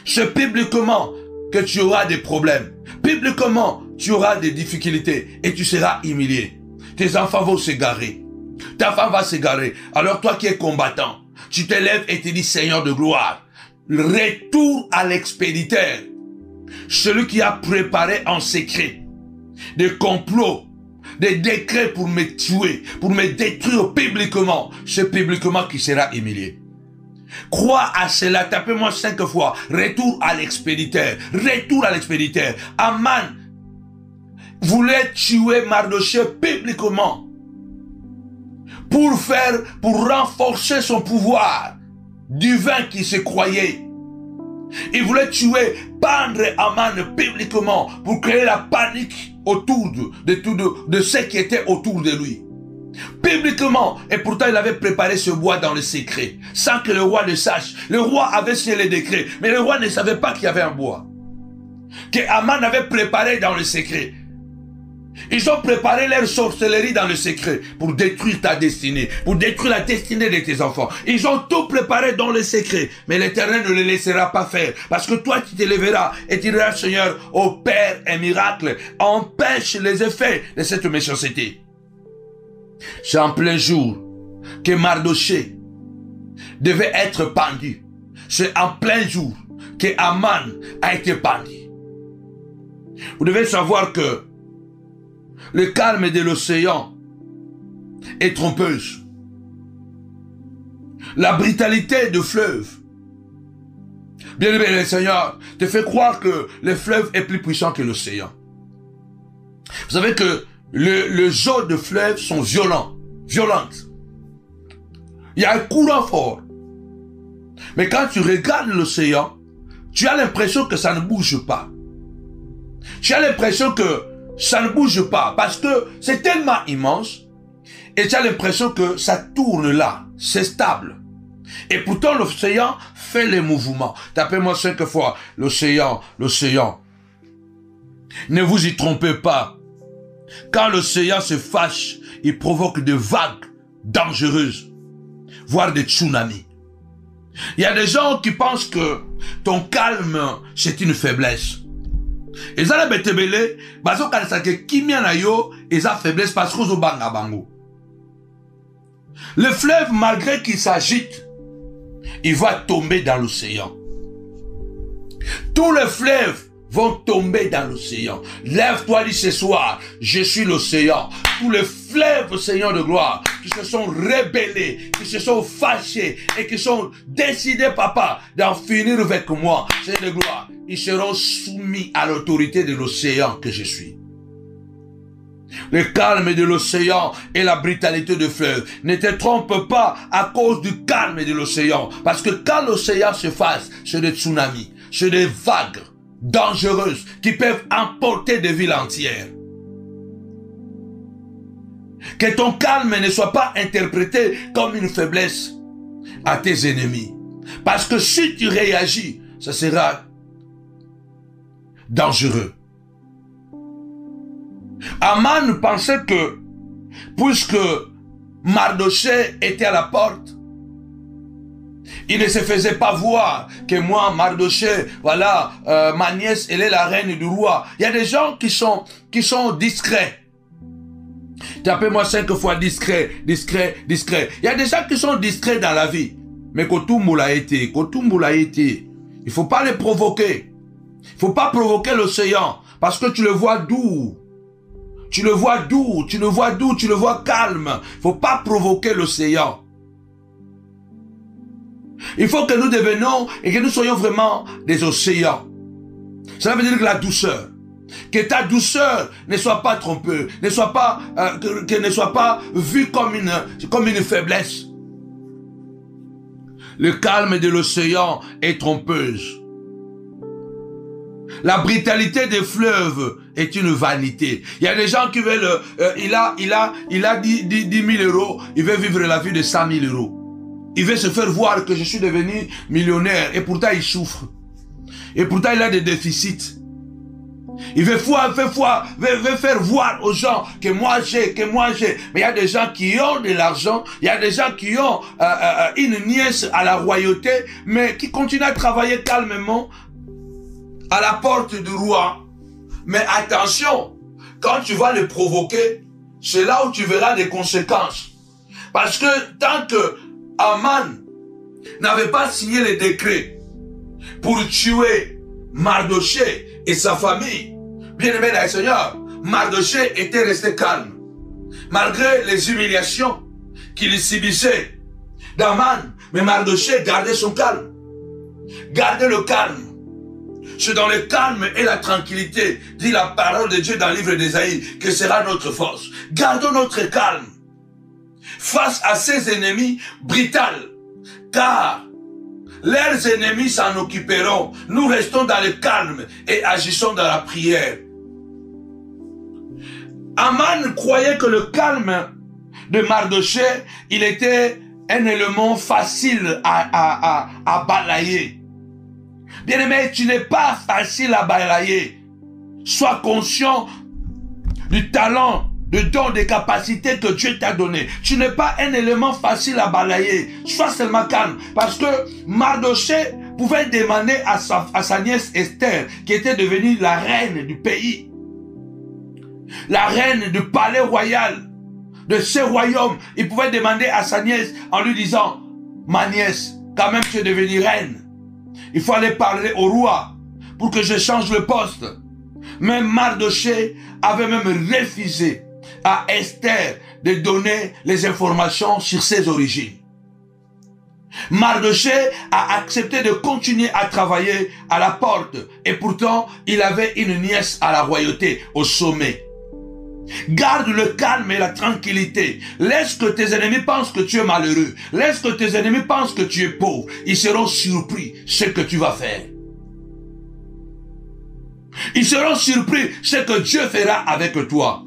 C'est publiquement que tu auras des problèmes. Publiquement, tu auras des difficultés et tu seras humilié. Tes enfants vont s'égarer. Ta femme va s'égarer. Alors toi qui es combattant, tu te lèves et te dis, Seigneur de gloire, retour à l'expéditeur, celui qui a préparé en secret des complots, des décrets pour me tuer, pour me détruire publiquement, c'est publiquement qui sera humilié. Crois à cela, tapez-moi 5 fois, retour à l'expéditeur, retour à l'expéditeur. Aman voulait tuer Mardoché publiquement pour renforcer son pouvoir divin qui se croyait. Il voulait tuer, pendre Aman publiquement pour créer la panique autour de ceux qui étaient autour de lui. Publiquement, et pourtant il avait préparé ce bois dans le secret, sans que le roi le sache. Le roi avait signé les décrets, mais le roi ne savait pas qu'il y avait un bois, que Aman avait préparé dans le secret. Ils ont préparé leur sorcellerie dans le secret pour détruire ta destinée, pour détruire la destinée de tes enfants. Ils ont tout préparé dans le secret, mais l'Éternel ne le laissera pas faire, parce que toi tu te lèveras et tu diras: Seigneur, opère un miracle, empêche les effets de cette méchanceté. C'est en plein jour que Mardochée devait être pendu. C'est en plein jour que Aman a été pendu. Vous devez savoir que le calme de l'océan est trompeuse. La brutalité du fleuve, bien aimé, le Seigneur te fait croire que le fleuve est plus puissant que l'océan. Vous savez que les eaux de fleuve sont violentes. Il y a un courant fort. Mais quand tu regardes l'océan, tu as l'impression que ça ne bouge pas. Tu as l'impression que ça ne bouge pas parce que c'est tellement immense et tu as l'impression que ça tourne là, c'est stable. Et pourtant l'océan fait les mouvements. Tapez-moi 5 fois l'océan. Ne vous y trompez pas. Quand l'océan se fâche, il provoque des vagues dangereuses, voire des tsunamis. Il y a des gens qui pensent que ton calme, c'est une faiblesse. Et ça, les betebele, bazo kanisake kimia na yo, et ça faiblesse parce que zo banga bango. Le fleuve, malgré qu'il s'agite, il va tomber dans l'océan. Tous les fleuves vont tomber dans l'océan. Lève-toi, dis ce soir, je suis l'océan. Tous les fleuves, Seigneur de gloire, qui se sont rebellés, qui se sont fâchés et qui sont décidés, papa, d'en finir avec moi, Seigneur de gloire, ils seront soumis à l'autorité de l'océan que je suis. Le calme de l'océan et la brutalité du fleuve. Ne te trompe pas à cause du calme de l'océan. Parce que quand l'océan se fasse, c'est des tsunamis, c'est des vagues dangereuses qui peuvent emporter des villes entières. Que ton calme ne soit pas interprété comme une faiblesse à tes ennemis. Parce que si tu réagis, ça sera dangereux. Aman pensait que, puisque Mardochée était à la porte, il ne se faisait pas voir que moi, Mardochée, voilà, ma nièce, elle est la reine du roi. Il y a des gens qui sont discrets. Tapez-moi 5 fois discret. Il y a des gens qui sont discrets dans la vie. Mais Kotumbu l'a été. Il ne faut pas les provoquer. Il ne faut pas provoquer l'océan. Parce que tu le vois doux. Tu le vois calme. Il ne faut pas provoquer l'océan. Il faut que nous devenions et que nous soyons vraiment des océans. Cela veut dire que la douceur. Que ta douceur ne soit pas trompeuse, ne soit pas vue comme une faiblesse. Le calme de l'océan est trompeuse. La brutalité des fleuves est une vanité. Il y a des gens qui veulent, il a 10 000 euros, il veut vivre la vie de 100 000 euros. Il veut se faire voir que je suis devenu millionnaire et pourtant il souffre. Et pourtant il a des déficits. Il veut faire voir aux gens que moi j'ai. Mais il y a des gens qui ont de l'argent, il y a des gens qui ont une nièce à la royauté, mais qui continuent à travailler calmement à la porte du roi. Mais attention, quand tu vas le provoquer, c'est là où tu verras des conséquences. Parce que tant que Aman n'avait pas signé les décrets pour tuer Mardochée et sa famille, bien aimé dans le Seigneur, Mardochée était resté calme. Malgré les humiliations qu'il subissait d'Aman, mais Mardochée gardait son calme. Gardez le calme. C'est dans le calme et la tranquillité, dit la parole de Dieu dans le livre d'Ésaïe, que sera notre force. Gardons notre calme face à ces ennemis brutaux, car Leurs ennemis s'en occuperont. Nous restons dans le calme et agissons dans la prière. Aman croyait que le calme de Mardoché, il était un élément facile à balayer. Bien-aimé, tu n'es pas facile à balayer. Sois conscient du talent, du don, des capacités que Dieu t'a donné. Tu n'es pas un élément facile à balayer. Sois seulement calme. Parce que Mardoché pouvait demander à sa nièce Esther, qui était devenue la reine du pays, la reine du palais royal, de ce royaume. Il pouvait demander à sa nièce en lui disant, ma nièce, quand même tu es devenue reine. Il faut aller parler au roi pour que je change le poste. Mais Mardoché avait même refusé à Esther de donner les informations sur ses origines. Mardoché a accepté de continuer à travailler à la porte. Et pourtant, il avait une nièce à la royauté, au sommet. Garde le calme et la tranquillité. Laisse que tes ennemis pensent que tu es malheureux. Laisse que tes ennemis pensent que tu es pauvre. Ils seront surpris ce que tu vas faire. Ils seront surpris ce que Dieu fera avec toi.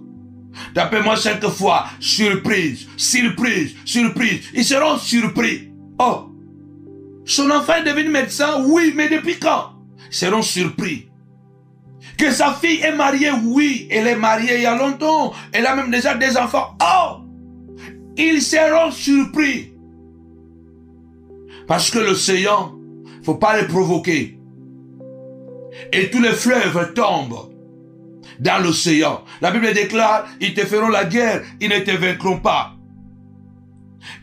Tapez-moi 5 fois, surprise, surprise, surprise. Ils seront surpris. Oh, son enfant est devenu médecin, oui, mais depuis quand? Ils seront surpris. Que sa fille est mariée, oui, elle est mariée il y a longtemps. Elle a même déjà des enfants. Oh, ils seront surpris. Parce que l'océan, il ne faut pas le provoquer. Et tous les fleuves tombent dans l'océan. La Bible déclare, ils te feront la guerre, ils ne te vaincront pas.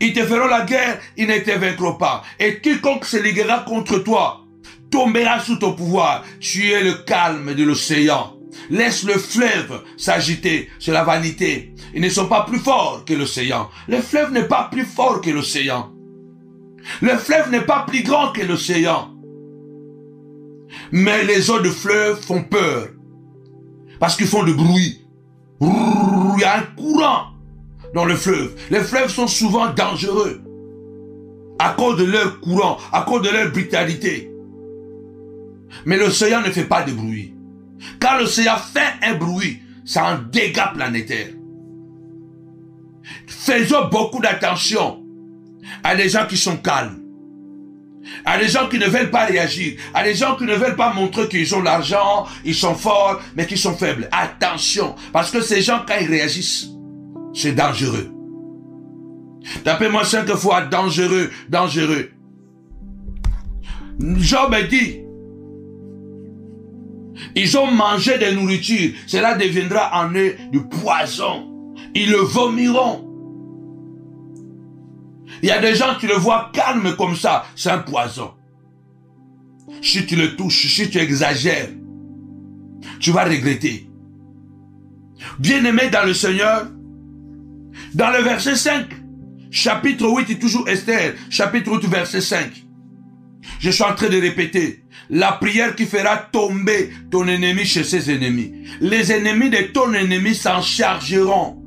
Ils te feront la guerre, ils ne te vaincront pas. Et quiconque se liguera contre toi tombera sous ton pouvoir. Tu es le calme de l'océan. Laisse le fleuve s'agiter. C'est la vanité. Ils ne sont pas plus forts que l'océan. Le fleuve n'est pas plus fort que l'océan. Le fleuve n'est pas plus grand que l'océan. Mais les eaux de fleuve font peur. Parce qu'ils font du bruit. Il y a un courant dans le fleuve. Les fleuves sont souvent dangereux. À cause de leur courant, à cause de leur brutalité. Mais l'océan ne fait pas de bruit. Quand l'océan fait un bruit, c'est un dégât planétaire. Faisons beaucoup d'attention à des gens qui sont calmes, à des gens qui ne veulent pas réagir, à des gens qui ne veulent pas montrer qu'ils ont l'argent, ils sont forts, mais qui sont faibles. Attention, parce que ces gens, quand ils réagissent, c'est dangereux. Tapez-moi 5 fois, dangereux, dangereux. Job dit, ils ont mangé des nourritures, cela deviendra en eux du poison. Ils le vomiront. Il y a des gens, tu le vois calme comme ça, c'est un poison. Si tu le touches, si tu exagères, tu vas regretter. Bien-aimé dans le Seigneur, dans le verset 5, chapitre 8, et toujours Esther, chapitre 8, verset 5. Je suis en train de répéter. La prière qui fera tomber ton ennemi chez ses ennemis. Les ennemis de ton ennemi s'en chargeront.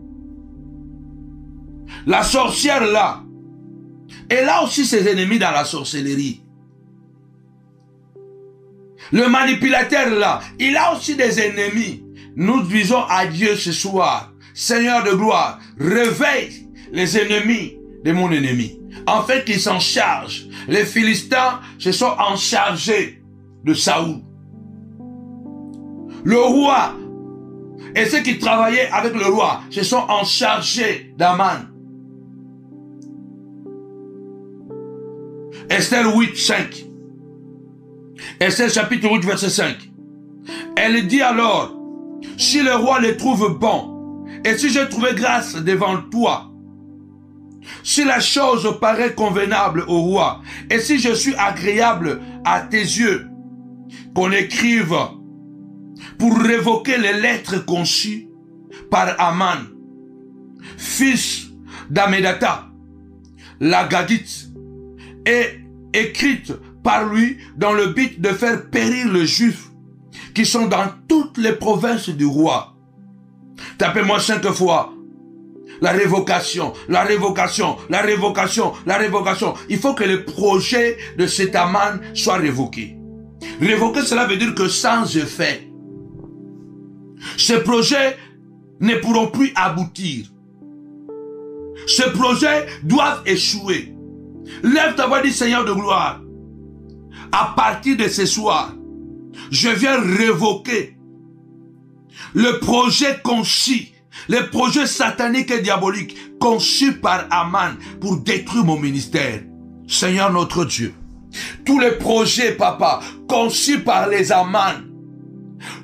La sorcière là, elle a aussi ses ennemis dans la sorcellerie. Le manipulateur là, il a aussi des ennemis. Nous disons à Dieu ce soir, Seigneur de gloire, réveille les ennemis de mon ennemi, afin qu'ils s'en chargent. Les Philistins se sont en chargés de Saoul. Le roi et ceux qui travaillaient avec le roi se sont en chargés d'Aman. Esther 8, 5. Esther chapitre 8, verset 5. Elle dit alors, si le roi le trouve bon, et si je trouve grâce devant toi, si la chose paraît convenable au roi, et si je suis agréable à tes yeux, qu'on écrive pour révoquer les lettres conçues par Aman, fils d'Amedata, la Gadite, et écrite par lui dans le but de faire périr les Juifs qui sont dans toutes les provinces du roi. Tapez-moi 5 fois. la révocation, la révocation, la révocation, la révocation. Il faut que le projet de cet Aman soit révoqué. Révoquer, cela veut dire que sans effet, ces projets ne pourront plus aboutir. Ces projets doivent échouer. Lève ta voix, dis Seigneur de gloire. À partir de ce soir, je viens révoquer le projet conçu, le projet satanique et diabolique conçu par Aman pour détruire mon ministère. Seigneur notre Dieu, tous les projets, papa, conçus par les Aman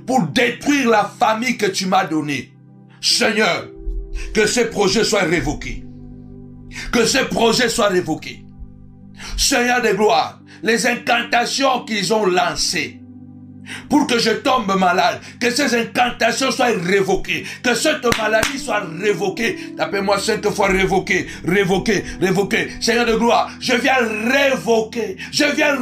pour détruire la famille que tu m'as donnée. Seigneur, que ces projets soient révoqués. Que ces projets soient révoqués. Seigneur de gloire, les incantations qu'ils ont lancées pour que je tombe malade, que ces incantations soient révoquées, que cette maladie soit révoquée. Tapez-moi 5 fois révoquée, révoquée, révoquée. Seigneur de gloire, je viens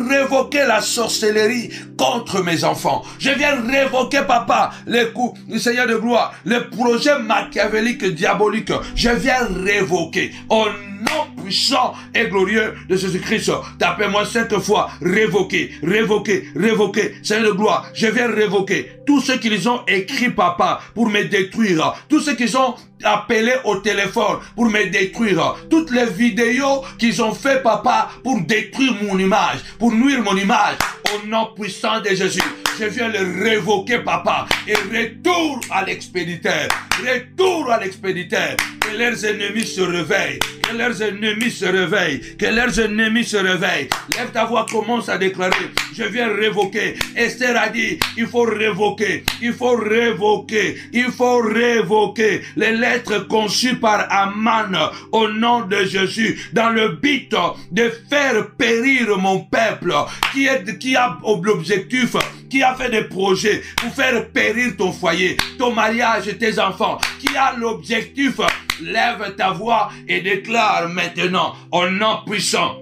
révoquer la sorcellerie contre mes enfants. Je viens révoquer, papa, les coups, Seigneur de gloire, les projets machiavéliques, diaboliques. Je viens révoquer. Au nom puissant et glorieux de Jésus-Christ. Tapez-moi 5 fois révoquer, révoquer, révoquer. Seigneur de gloire, je viens révoquer tout ce qu'ils ont écrit, papa, pour me détruire. Tout ce qu'ils ont appelé au téléphone pour me détruire. Toutes les vidéos qu'ils ont fait, papa, pour détruire mon image, pour nuire mon image. Au nom puissant de Jésus, je viens le révoquer, papa. Et retour à l'expéditeur. Retour à l'expéditeur. Que leurs ennemis se réveillent. Que leurs ennemis se réveillent. Que leurs ennemis se réveillent. Lève ta voix, commence à déclarer. Je viens révoquer. Esther a dit, il faut révoquer. Il faut révoquer. Il faut révoquer les lettres conçues par Aman au nom de Jésus dans le but de faire périr mon peuple qui a l'objectif, qui a fait des projets pour faire périr ton foyer, ton mariage et tes enfants, qui a l'objectif. Lève ta voix et déclare maintenant au nom puissant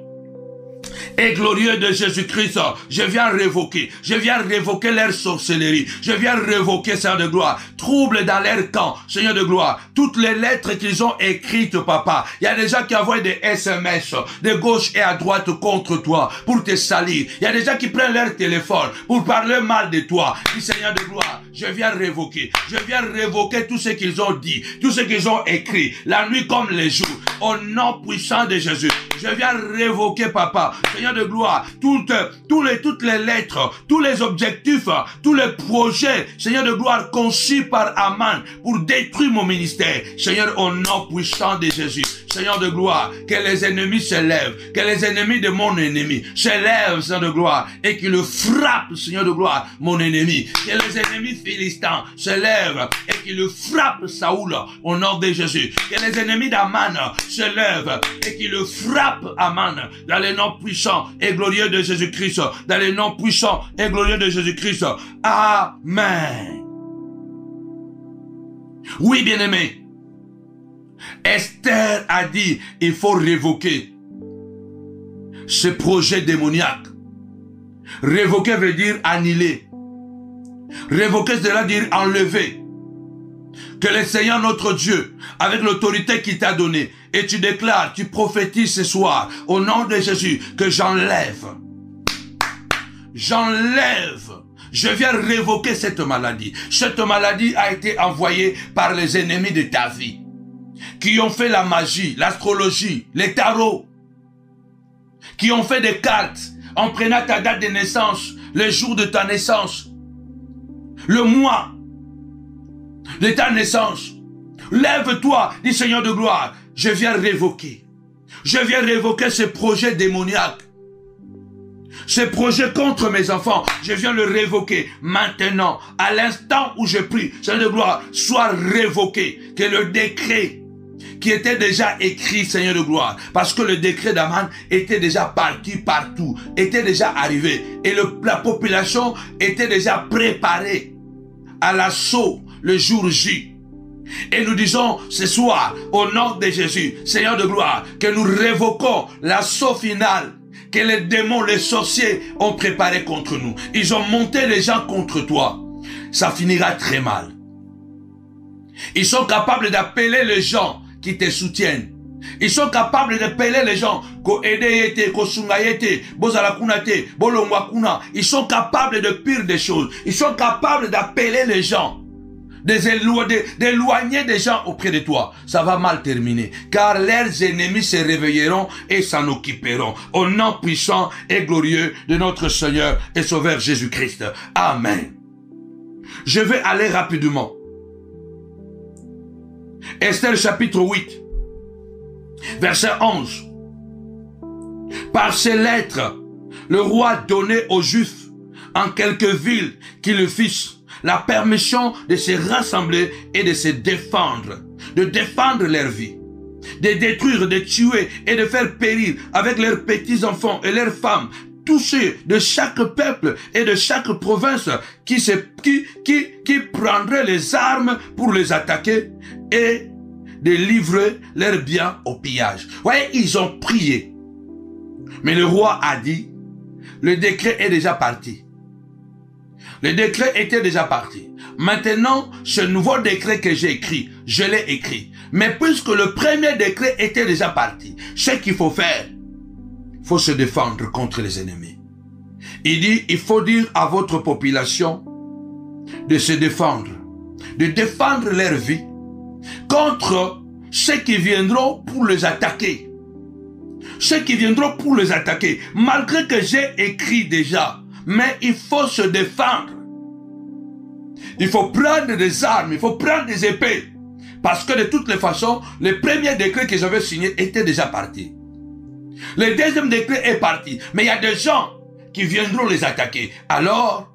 et glorieux de Jésus-Christ, je viens révoquer leur sorcellerie, je viens révoquer, Seigneur de gloire, trouble dans leur camp, Seigneur de gloire, toutes les lettres qu'ils ont écrites, papa. Il y a des gens qui envoient des SMS de gauche et à droite contre toi pour te salir. Il y a des gens qui prennent leur téléphone pour parler mal de toi. Dis, Seigneur de gloire, je viens révoquer tout ce qu'ils ont dit, tout ce qu'ils ont écrit, la nuit comme les jours, au nom puissant de Jésus. Je viens révoquer, papa, Seigneur de gloire, toutes les lettres, tous les objectifs, tous les projets, Seigneur de gloire, conçus par Aman pour détruire mon ministère. Seigneur, au nom puissant de Jésus. Seigneur de gloire, que les ennemis se lèvent, que les ennemis de mon ennemi se lèvent, Seigneur de gloire, et qu'ils le frappent, Seigneur de gloire, mon ennemi. Que les ennemis philistins se lèvent et qu'ils le frappent, Saoul, au nom de Jésus. Que les ennemis d'Aman se lèvent et qu'ils le frappent, Aman, dans le nom puissant et glorieux de Jésus-Christ, dans le nom puissant et glorieux de Jésus-Christ. Amen. Oui, bien-aimé. Esther a dit, il faut révoquer ce projet démoniaque. Révoquer veut dire annuler. Révoquer, cela veut dire enlever. Que le Seigneur notre Dieu, avec l'autorité qu'il t'a donnée, et tu déclares, tu prophétises ce soir, au nom de Jésus, que j'enlève. Je viens révoquer cette maladie. Cette maladie a été envoyée par les ennemis de ta vie, qui ont fait la magie, l'astrologie, les tarots, qui ont fait des cartes en prenant ta date de naissance, le jour de ta naissance, le mois de ta naissance. Lève-toi, dis Seigneur de gloire, je viens révoquer. Je viens révoquer ce projet démoniaque. Ce projet contre mes enfants, je viens le révoquer maintenant, à l'instant où je prie. Seigneur de gloire, soit révoqué. Que le décret qui était déjà écrit, Seigneur de gloire, parce que le décret d'Aman était déjà parti partout, était déjà arrivé, et la population était déjà préparée à l'assaut le jour J. Et nous disons ce soir, au nom de Jésus, Seigneur de gloire, que nous révoquons l'assaut final que les démons, les sorciers ont préparé contre nous. Ils ont monté les gens contre toi. Ça finira très mal. Ils sont capables d'appeler les gens qui te soutiennent. Ils sont capables de peler les gens. Ils sont capables de pire des choses. Ils sont capables d'appeler les gens. D'éloigner des gens auprès de toi. Ça va mal terminer. Car leurs ennemis se réveilleront et s'en occuperont. Au nom puissant et glorieux de notre Seigneur et Sauveur Jésus-Christ. Amen. Je vais aller rapidement. Esther chapitre 8. Verset 11. Par ces lettres, le roi donnait aux Juifs en quelques villes qui le fissent la permission de se rassembler et de se défendre, de défendre leur vie, de détruire, de tuer et de faire périr avec leurs petits-enfants et leurs femmes tous ceux de chaque peuple et de chaque province qui prendraient les armes pour les attaquer et de livrer leurs biens au pillage. Vous voyez, ils ont prié. Mais le roi a dit, le décret est déjà parti. Le décret était déjà parti. Maintenant, ce nouveau décret que j'ai écrit, je l'ai écrit. Mais puisque le premier décret était déjà parti, ce qu'il faut faire, il faut se défendre contre les ennemis. Il dit, il faut dire à votre population de se défendre, de défendre leur vie contre ceux qui viendront pour les attaquer. Ceux qui viendront pour les attaquer, malgré que j'ai écrit déjà, mais il faut se défendre. Il faut prendre des armes, il faut prendre des épées. Parce que de toutes les façons, le premier décret que j'avais signé était déjà parti. Le deuxième décret est parti. Mais il y a des gens qui viendront les attaquer. Alors,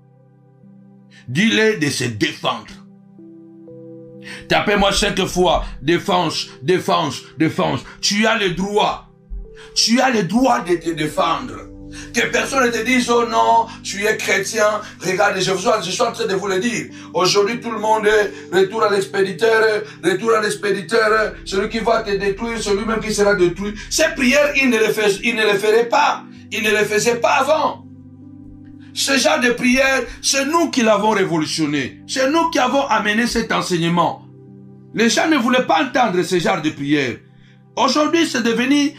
dis-les de se défendre. Tapez-moi 5 fois, défense, défense, défense. Tu as le droit. Tu as le droit de te défendre. Que personne ne te dise, oh non, tu es chrétien. Regardez, je suis en train de vous le dire. Aujourd'hui, tout le monde est retour à l'expéditeur, retour à l'expéditeur. Celui qui va te détruire, celui-même qui sera détruit. Ces prières, il ne les ferait pas. Il ne les faisait pas avant. Ce genre de prière, c'est nous qui l'avons révolutionné. C'est nous qui avons amené cet enseignement. Les gens ne voulaient pas entendre ce genre de prière. Aujourd'hui, c'est devenu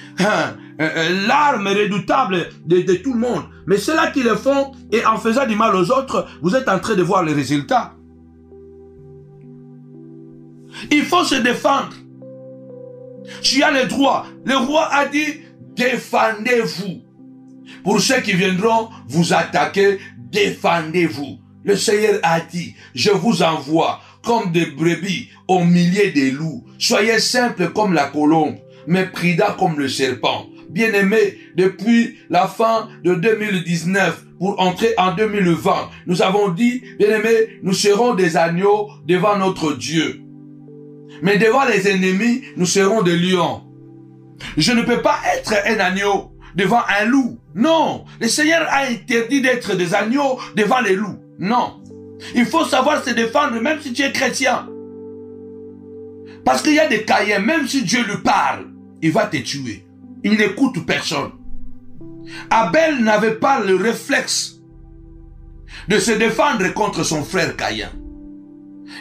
l'arme redoutable de tout le monde. Mais ceux-là qui le font, et en faisant du mal aux autres, vous êtes en train de voir les résultats. Il faut se défendre. Tu as le droit. Le roi a dit, défendez-vous. Pour ceux qui viendront vous attaquer, défendez-vous. Le Seigneur a dit, je vous envoie comme des brebis au milieu des loups. Soyez simples comme la colombe, mais prudents comme le serpent. Bien-aimés, depuis la fin de 2019 pour entrer en 2020, nous avons dit, bien-aimés, nous serons des agneaux devant notre Dieu. Mais devant les ennemis, nous serons des lions. Je ne peux pas être un agneau devant un loup. Non, le Seigneur a interdit d'être des agneaux devant les loups. Non. Il faut savoir se défendre même si tu es chrétien. Parce qu'il y a des Caïens, même si Dieu lui parle, il va te tuer. Il n'écoute personne. Abel n'avait pas le réflexe de se défendre contre son frère Caïn.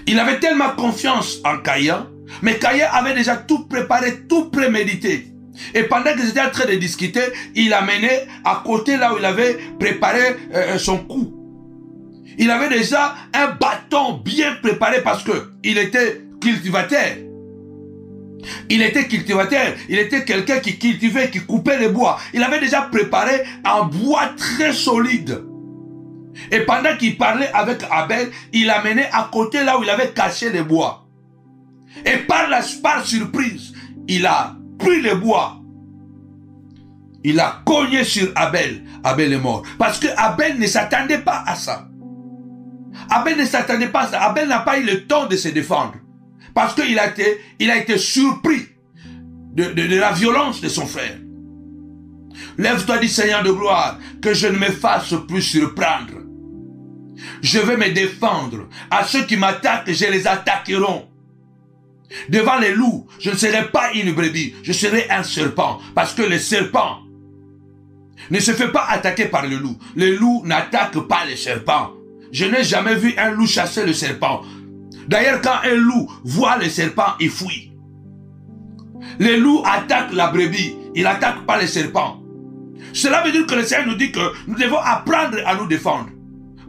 Il avait tellement confiance en Caïn, mais Caïn avait déjà tout préparé, tout prémédité. Et pendant qu'ils étaient en train de discuter, il a mené à côté là où il avait préparé son coup. Il avait déjà un bâton bien préparé parce que il était cultivateur. Il était cultivateur, il était quelqu'un qui cultivait, qui coupait les bois. Il avait déjà préparé un bois très solide. Et pendant qu'il parlait avec Abel, il a mené à côté là où il avait caché les bois. Et par surprise, il a pris le bois. Il a cogné sur Abel. Abel est mort. Parce que Abel ne s'attendait pas à ça. Abel ne s'attendait pas à ça. Abel n'a pas eu le temps de se défendre. Parce qu'il a été surpris de la violence de son frère. Lève-toi, dit Seigneur de gloire, que je ne me fasse plus surprendre. Je vais me défendre. À ceux qui m'attaquent, je les attaquerai. Devant les loups, je ne serai pas une brebis, je serai un serpent. Parce que le serpent ne se fait pas attaquer par le loup. Le loup n'attaque pas le serpent. Je n'ai jamais vu un loup chasser le serpent. D'ailleurs, quand un loup voit le serpent, il fuit. Les loups attaquent la brebis. Ils n'attaquent pas les serpents. Cela veut dire que le Seigneur nous dit que nous devons apprendre à nous défendre.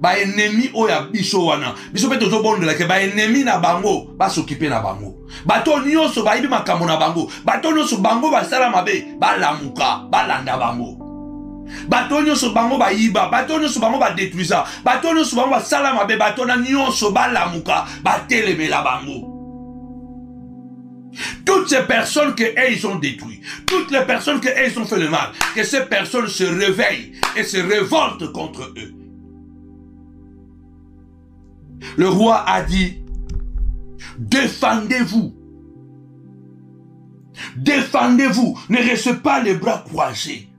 Ba ennemi oya biso wana. Biso pe tozo bonde la ke ba ennemi na bango ba s'occuper na bango. Bato nyonso ba ibi makambo na bango. Bato nyonso bango ba sala mabe ba lamuka ba landa bango. Bato nyonso bango ba yiba, bato nyonso bango ba détruisa. Bato nyonso bango ba sala mabe, bato na nyonso ba lamuka ba telemela bango. Toutes ces personnes que ils ont détruit, toutes les personnes que ils ont fait le mal, que ces personnes se réveillent et se révoltent contre eux. Le roi a dit, défendez-vous. Défendez-vous. Ne restez pas les bras croisés.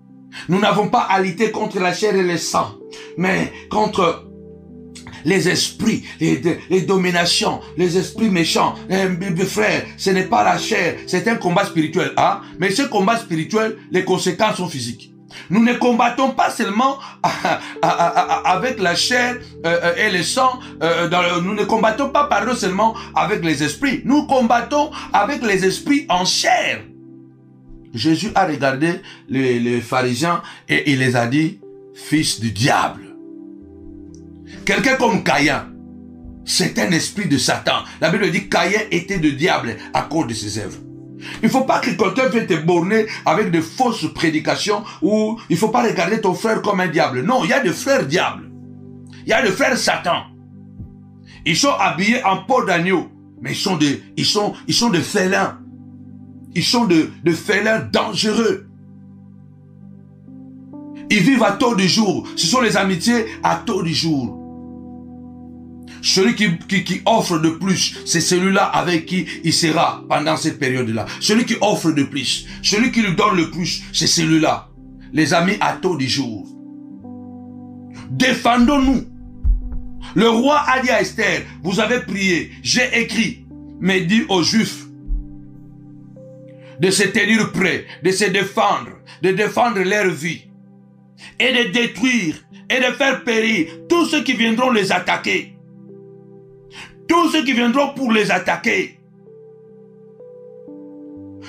Nous n'avons pas à lutter contre la chair et le sang, mais contre les esprits, les dominations, les esprits méchants. Frère, ce n'est pas la chair, c'est un combat spirituel. Hein? Mais ce combat spirituel, les conséquences sont physiques. Nous ne combattons pas seulement avec la chair et le sang. Nous ne combattons pas, pardon, seulement avec les esprits. Nous combattons avec les esprits en chair. Jésus a regardé les pharisiens et il les a dit, fils du diable. Quelqu'un comme Caïn, c'est un esprit de Satan. La Bible dit Caïn était de diable à cause de ses œuvres. Il ne faut pas que quelqu'un vienne te borner avec de fausses prédications ou il ne faut pas regarder ton frère comme un diable. Non, il y a des frères diables. Il y a des frères Satan. Ils sont habillés en peau d'agneau, mais ils sont des félins. Ils sont de félins dangereux. Ils vivent à taux du jour. Ce sont les amitiés à taux du jour. Celui qui offre de plus, c'est celui-là avec qui il sera pendant cette période-là. Celui qui offre de plus, celui qui lui donne le plus, c'est celui-là. Les amis à taux du jour. Défendons-nous. Le roi a dit à Esther, vous avez prié, j'ai écrit, mais dit aux Juifs de se tenir prêts, de se défendre, de défendre leur vie et de détruire et de faire périr tous ceux qui viendront les attaquer. Tous ceux qui viendront pour les attaquer.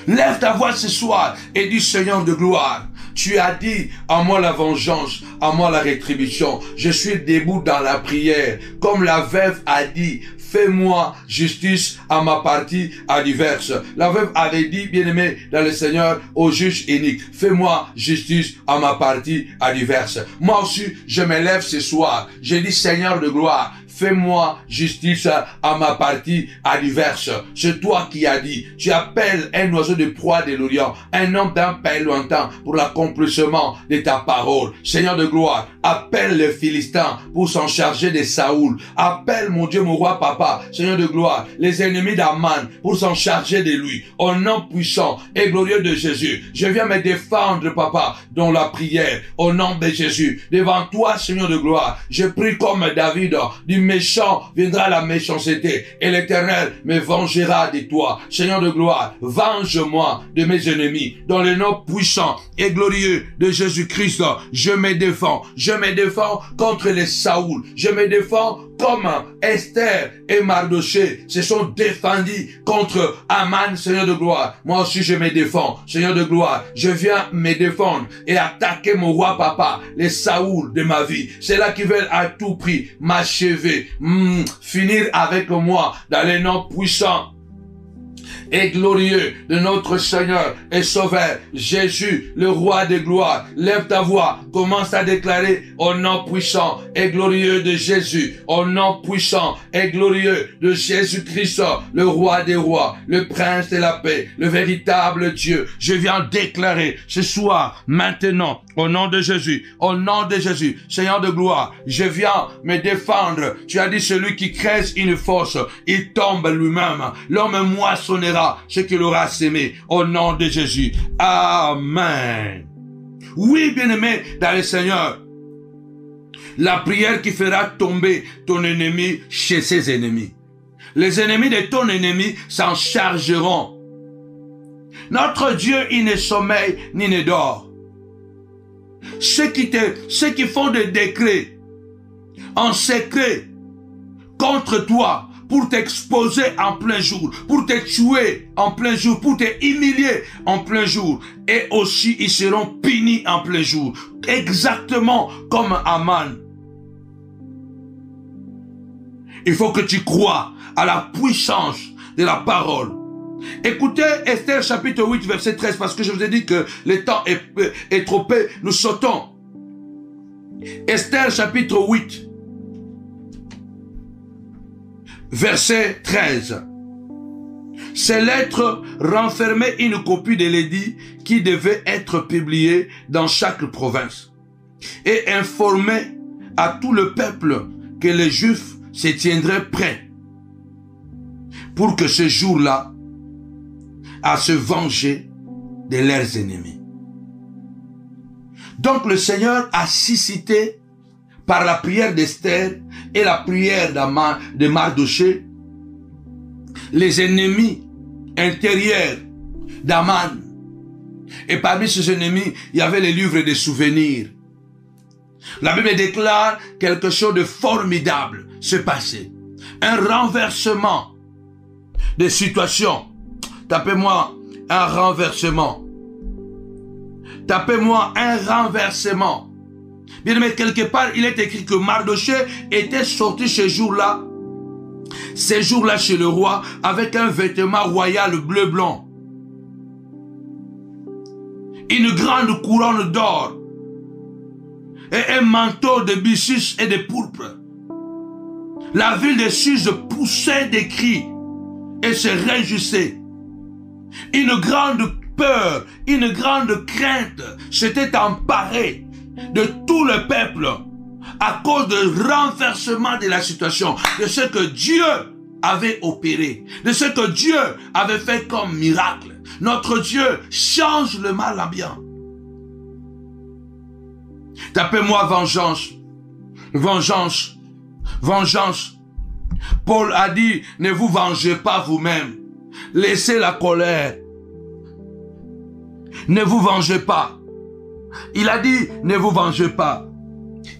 Lève ta voix ce soir et dis Seigneur de gloire, tu as dit à moi la vengeance, à moi la rétribution. Je suis debout dans la prière. Comme la veuve a dit, fais-moi justice à ma partie adverse. La veuve avait dit, bien-aimé dans le Seigneur, au juge unique, fais-moi justice à ma partie adverse. Moi aussi, je me lève ce soir. Je dis Seigneur de gloire, fais-moi justice à ma partie adverse. C'est toi qui as dit, tu appelles un oiseau de proie de l'Orient, un homme d'un pays lointain pour l'accomplissement de ta parole. Seigneur de gloire, appelle les Philistins pour s'en charger de Saoul. Appelle mon Dieu, mon roi papa, Seigneur de gloire, les ennemis d'Aman pour s'en charger de lui. Au nom puissant et glorieux de Jésus, je viens me défendre, papa, dans la prière. Au nom de Jésus, devant toi, Seigneur de gloire, je prie comme David, du méchant viendra la méchanceté et l'Éternel me vengera de toi. Seigneur de gloire, venge-moi de mes ennemis. Dans le nom puissant et glorieux de Jésus-Christ, je me défends. Je me défends contre les Saoul. Je me défends comme Esther et Mardoché se sont défendus contre Aman, Seigneur de gloire. Moi aussi je me défends, Seigneur de gloire. Je viens me défendre et attaquer mon roi papa, les Saoul de ma vie. C'est là qui veulent à tout prix m'achever, finir avec moi dans les noms puissants et glorieux de notre Seigneur et Sauveur, Jésus, le roi de gloire. Lève ta voix, commence à déclarer au nom puissant et glorieux de Jésus, au nom puissant et glorieux de Jésus-Christ, le roi des rois, le prince de la paix, le véritable Dieu. Je viens déclarer ce soir, maintenant, au nom de Jésus, Seigneur de gloire, je viens me défendre. Tu as dit celui qui creuse une fosse, il tombe lui-même. L'homme moissonnera ce qu'il aura sémé au nom de Jésus. Amen. Oui, bien-aimé dans le Seigneur, la prière qui fera tomber ton ennemi chez ses ennemis. Les ennemis de ton ennemi s'en chargeront. Notre Dieu, il ne sommeille ni ne dort. Ceux qui font des décrets en secret contre toi pour t'exposer en plein jour, pour te tuer en plein jour, pour te humilier en plein jour. Et aussi, ils seront punis en plein jour. Exactement comme Aman. Il faut que tu crois à la puissance de la parole. Écoutez Esther chapitre 8 verset 13 parce que je vous ai dit que le temps est trop peu. Nous sautons. Esther chapitre 8 verset 13. Ces lettres renfermaient une copie de l'édit qui devait être publiée dans chaque province et informaient à tout le peuple que les Juifs se tiendraient prêts pour que ce jour-là à se venger de leurs ennemis. Donc le Seigneur a suscité par la prière d'Esther et la prière de Mardochée les ennemis intérieurs d'Aman. Et parmi ces ennemis, il y avait les livres de souvenirs. La Bible déclare quelque chose de formidable se passer. Un renversement de situation. Tapez-moi un renversement. Tapez-moi un renversement. Bien aimé, quelque part, il est écrit que Mardochée était sorti ce jour-là chez le roi, avec un vêtement royal bleu-blanc, une grande couronne d'or, et un manteau de byssus et de pourpre. La ville de Suse poussait des cris et se réjouissait. Une grande peur, une grande crainte s'était emparée de tout le peuple à cause du renversement de la situation, de ce que Dieu avait opéré, de ce que Dieu avait fait comme miracle. Notre Dieu change le mal en bien. Tapez-moi vengeance, vengeance, vengeance. Paul a dit, ne vous vengez pas vous-même. Laissez la colère. Ne vous vengez pas. Il a dit, ne vous vengez pas.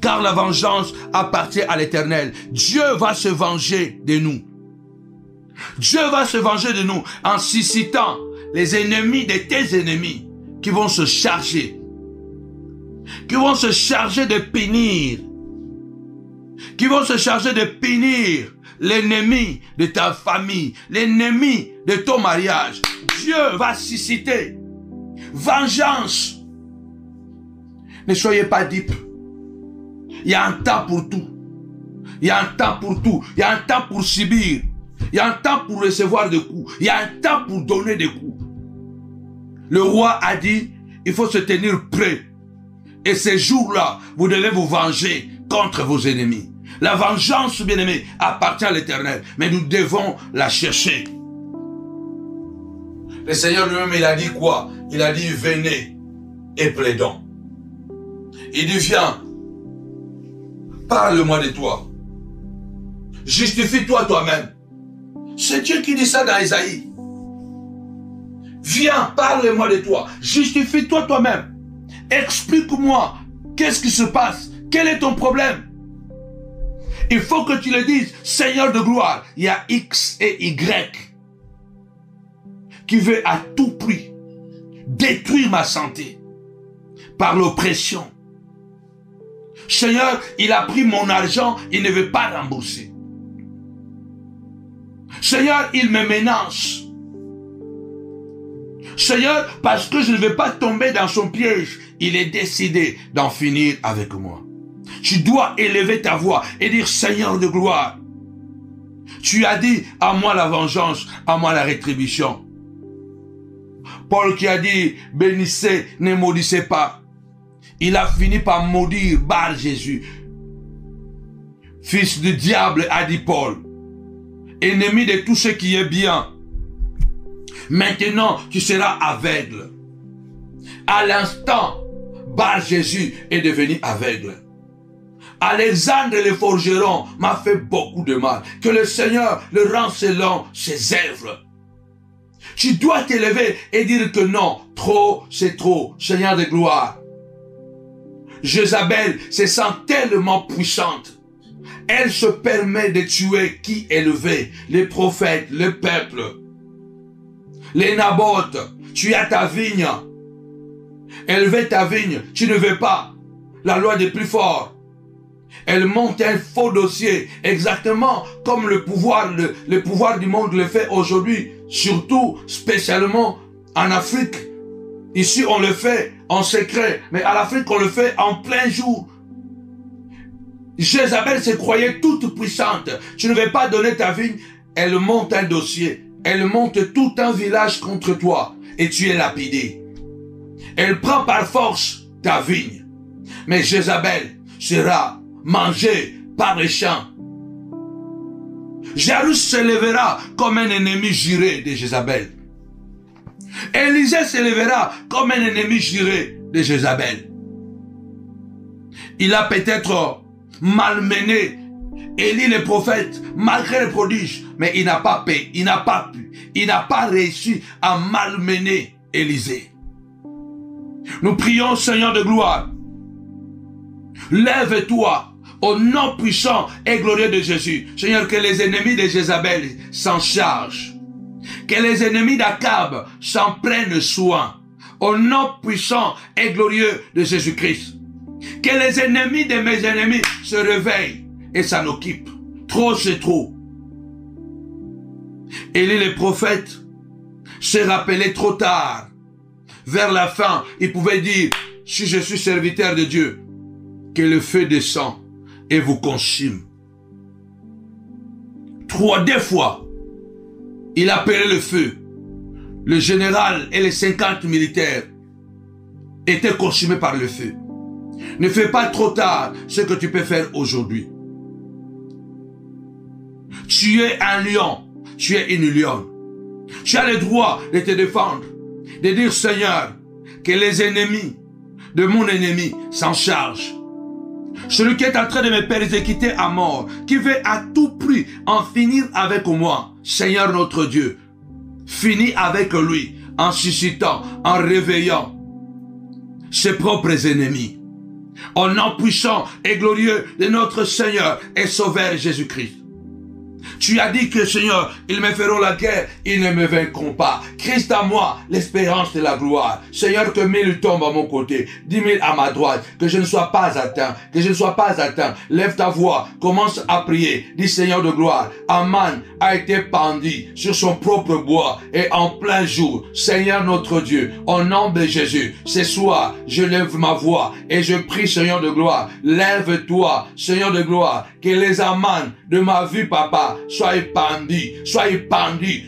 Car la vengeance appartient à l'Éternel. Dieu va se venger de nous. Dieu va se venger de nous en suscitant les ennemis de tes ennemis qui vont se charger. Qui vont se charger de punir. Qui vont se charger de punir l'ennemi de ta famille, l'ennemi de ton mariage. Dieu va susciter vengeance. Ne soyez pas dupes. Il y a un temps pour tout. Il y a un temps pour tout. Il y a un temps pour subir. Il y a un temps pour recevoir des coups. Il y a un temps pour donner des coups. Le roi a dit, il faut se tenir prêt. Et ces jours-là, vous devez vous venger contre vos ennemis. La vengeance, bien-aimé, appartient à l'Éternel. Mais nous devons la chercher. Le Seigneur lui-même, il a dit quoi? Il a dit, venez et plaidons. Il dit, viens, parle-moi de toi. Justifie-toi toi-même. C'est Dieu qui dit ça dans Isaïe. Viens, parle-moi de toi. Justifie-toi toi-même. Explique-moi, qu'est-ce qui se passe? Quel est ton problème? Il faut que tu le dises, Seigneur de gloire, il y a X et Y qui veut à tout prix détruire ma santé par l'oppression. Seigneur, il a pris mon argent, il ne veut pas rembourser. Seigneur, il me menace. Seigneur, parce que je ne veux pas tomber dans son piège, il est décidé d'en finir avec moi. Tu dois élever ta voix et dire, Seigneur de gloire, tu as dit, à moi la vengeance, à moi la rétribution. Paul qui a dit, bénissez, ne maudissez pas. Il a fini par maudire Bar Jésus. Fils du diable, a dit Paul. Ennemi de tout ce qui est bien. Maintenant, tu seras aveugle. À l'instant, Bar Jésus est devenu aveugle. Alexandre le forgeron m'a fait beaucoup de mal. Que le Seigneur le rend selon ses œuvres. Tu dois t'élever et dire que non, trop, c'est trop, Seigneur de gloire. Jézabel se sent tellement puissante Elle se permet de tuer qui élevé, les prophètes, le peuple, les Naboth. Tu as ta vigne. Élever ta vigne, tu ne veux pas. La loi des plus forts. Elle monte un faux dossier, exactement comme le pouvoir du monde le fait aujourd'hui, surtout, spécialement en Afrique. Ici, on le fait en secret, mais à l'Afrique, on le fait en plein jour. Jézabel se croyait toute puissante. Tu ne veux pas donner ta vigne, elle monte un dossier. Elle monte tout un village contre toi et tu es lapidé. Elle prend par force ta vigne. Mais Jézabel sera mangée par les champs. Jairus se lèvera comme un ennemi juré de Jézabel. Élisée se lèvera comme un ennemi juré de Jézabel. Il a peut-être malmené Élie le prophète, malgré le prodige, mais il n'a pas pu, il n'a pas réussi à malmener Élisée. Nous prions, Seigneur de gloire, lève-toi au nom puissant et glorieux de Jésus. Seigneur, que les ennemis de Jézabel s'en chargent, que les ennemis d'Akab s'en prennent soin, au nom puissant et glorieux de Jésus-Christ. Que les ennemis de mes ennemis se réveillent et s'en occupent. Trop, c'est trop. Élie le prophète s'est rappelé trop tard. Vers la fin, il pouvait dire, si je suis serviteur de Dieu, que le feu descend et vous consume. 2 fois, il appelait le feu. Le général et les 50 militaires étaient consumés par le feu. Ne fais pas trop tard ce que tu peux faire aujourd'hui. Tu es un lion, tu es une lionne. Tu as le droit de te défendre, de dire Seigneur, que les ennemis de mon ennemi s'en chargent. Celui qui est en train de me persécuter à mort, qui veut à tout prix en finir avec moi, Seigneur notre Dieu, finis avec lui en suscitant, en réveillant ses propres ennemis. Au nom puissant et glorieux de notre Seigneur et Sauveur Jésus-Christ. Tu as dit que Seigneur, ils me feront la guerre, ils ne me vaincront pas. Christ à moi, l'espérance de la gloire. Seigneur, que 1000 tombent à mon côté, 10 000 à ma droite, que je ne sois pas atteint, que je ne sois pas atteint. Lève ta voix, commence à prier. Dis Seigneur de gloire, Aman a été pendu sur son propre bois et en plein jour. Seigneur notre Dieu, au nom de Jésus, ce soir, je lève ma voix et je prie Seigneur de gloire. Lève-toi, Seigneur de gloire, que les Aman de ma vie, papa, soient pendus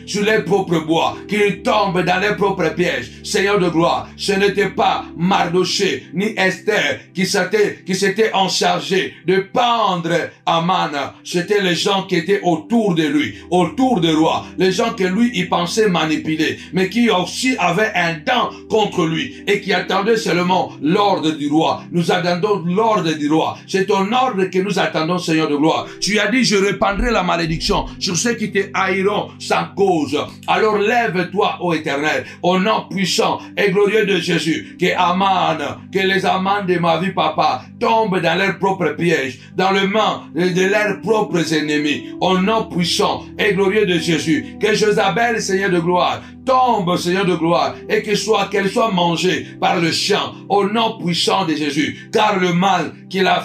sur les propres bois, qu'ils tombent dans les propres pièges. Seigneur de gloire, ce n'était pas Mardoché ni Esther qui s'étaient en chargé de pendre Aman. C'était les gens qui étaient autour de lui, autour du roi, les gens que lui il pensait manipuler, mais qui aussi avaient un dent contre lui et qui attendaient seulement l'ordre du roi. Nous attendons l'ordre du roi. C'est ton ordre que nous attendons, Seigneur de gloire. Tu as dit, je répandrai la malédiction sur ceux qui te haïront sans cause. Alors lève-toi, ô Éternel, au nom puissant et glorieux de Jésus, que les Aman de ma vie, papa, tombent dans leurs propres pièges, dans les mains de leurs propres ennemis, au nom puissant et glorieux de Jésus. Que Jézabel, Seigneur de gloire, tombe, Seigneur de gloire, et qu'elle soit mangée par le chien, au nom puissant de Jésus, car le mal qu'elle a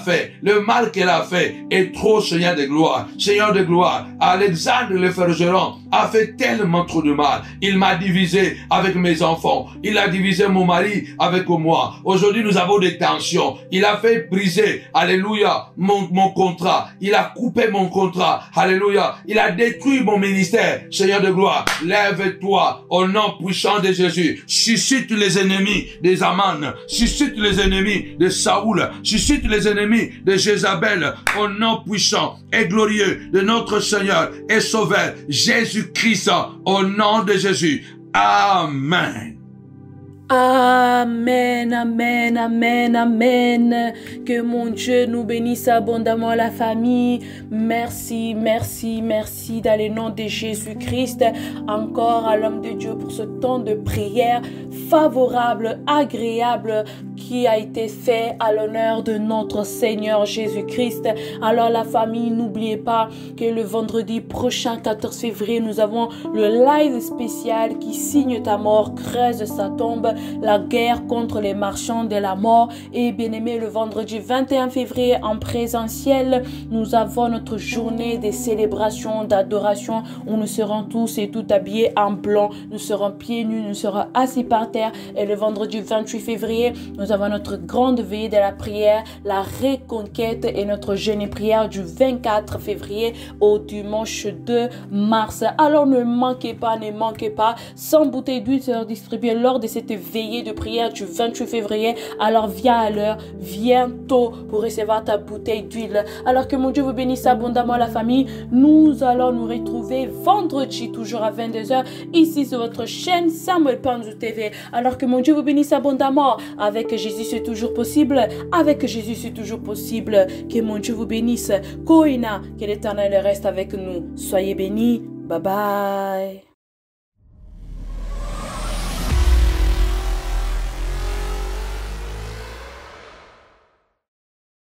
fait est trop, Seigneur de gloire. Seigneur de gloire, Alexandre le forgeron a fait tellement trop de mal. Il m'a divisé avec mes enfants. Il a divisé mon mari avec moi. Aujourd'hui, nous avons des tensions. Il a fait briser, alléluia, mon contrat. Il a coupé mon contrat. Alléluia. Il a détruit mon ministère. Seigneur de gloire, lève-toi au nom puissant de Jésus. Suscite les ennemis des Aman. Suscite les ennemis de Saoul. Suscite les ennemis de Jézabel. Au nom puissant et glorieux de notre Seigneur et Sauveur Jésus-Christ, au nom de Jésus. Amen. Amen, amen, amen, amen. Que mon Dieu nous bénisse abondamment la famille. Merci, merci, merci dans le nom de Jésus-Christ. Encore à l'homme de Dieu pour ce temps de prière favorable, agréable, qui a été fait à l'honneur de notre Seigneur Jésus-Christ. Alors la famille, n'oubliez pas que le vendredi prochain, 14 février, nous avons le live spécial qui signe ta mort, creuse sa tombe, la guerre contre les marchands de la mort. Et bien aimé, le vendredi 21 février en présentiel, nous avons notre journée de célébration, d'adoration, où nous serons tous et toutes habillés en blanc, nous serons pieds nus, nous serons assis par terre. Et le vendredi 28 février, nous avons notre grande veillée de la prière, la reconquête et notre jeûne et prière du 24 février au dimanche 2 mars. Alors ne manquez pas, sans bouteille d'huile sera distribuée lors de cette veillée de prière du 28 février. Alors viens à l'heure, viens tôt pour recevoir ta bouteille d'huile. Alors que mon Dieu vous bénisse abondamment la famille. Nous allons nous retrouver vendredi toujours à 22h ici sur votre chaîne Samuel Panzou TV. Alors que mon Dieu vous bénisse abondamment. Avec Jésus c'est toujours possible. Avec Jésus c'est toujours possible. Que mon Dieu vous bénisse. Koina, que l'Éternel reste avec nous. Soyez bénis. Bye bye.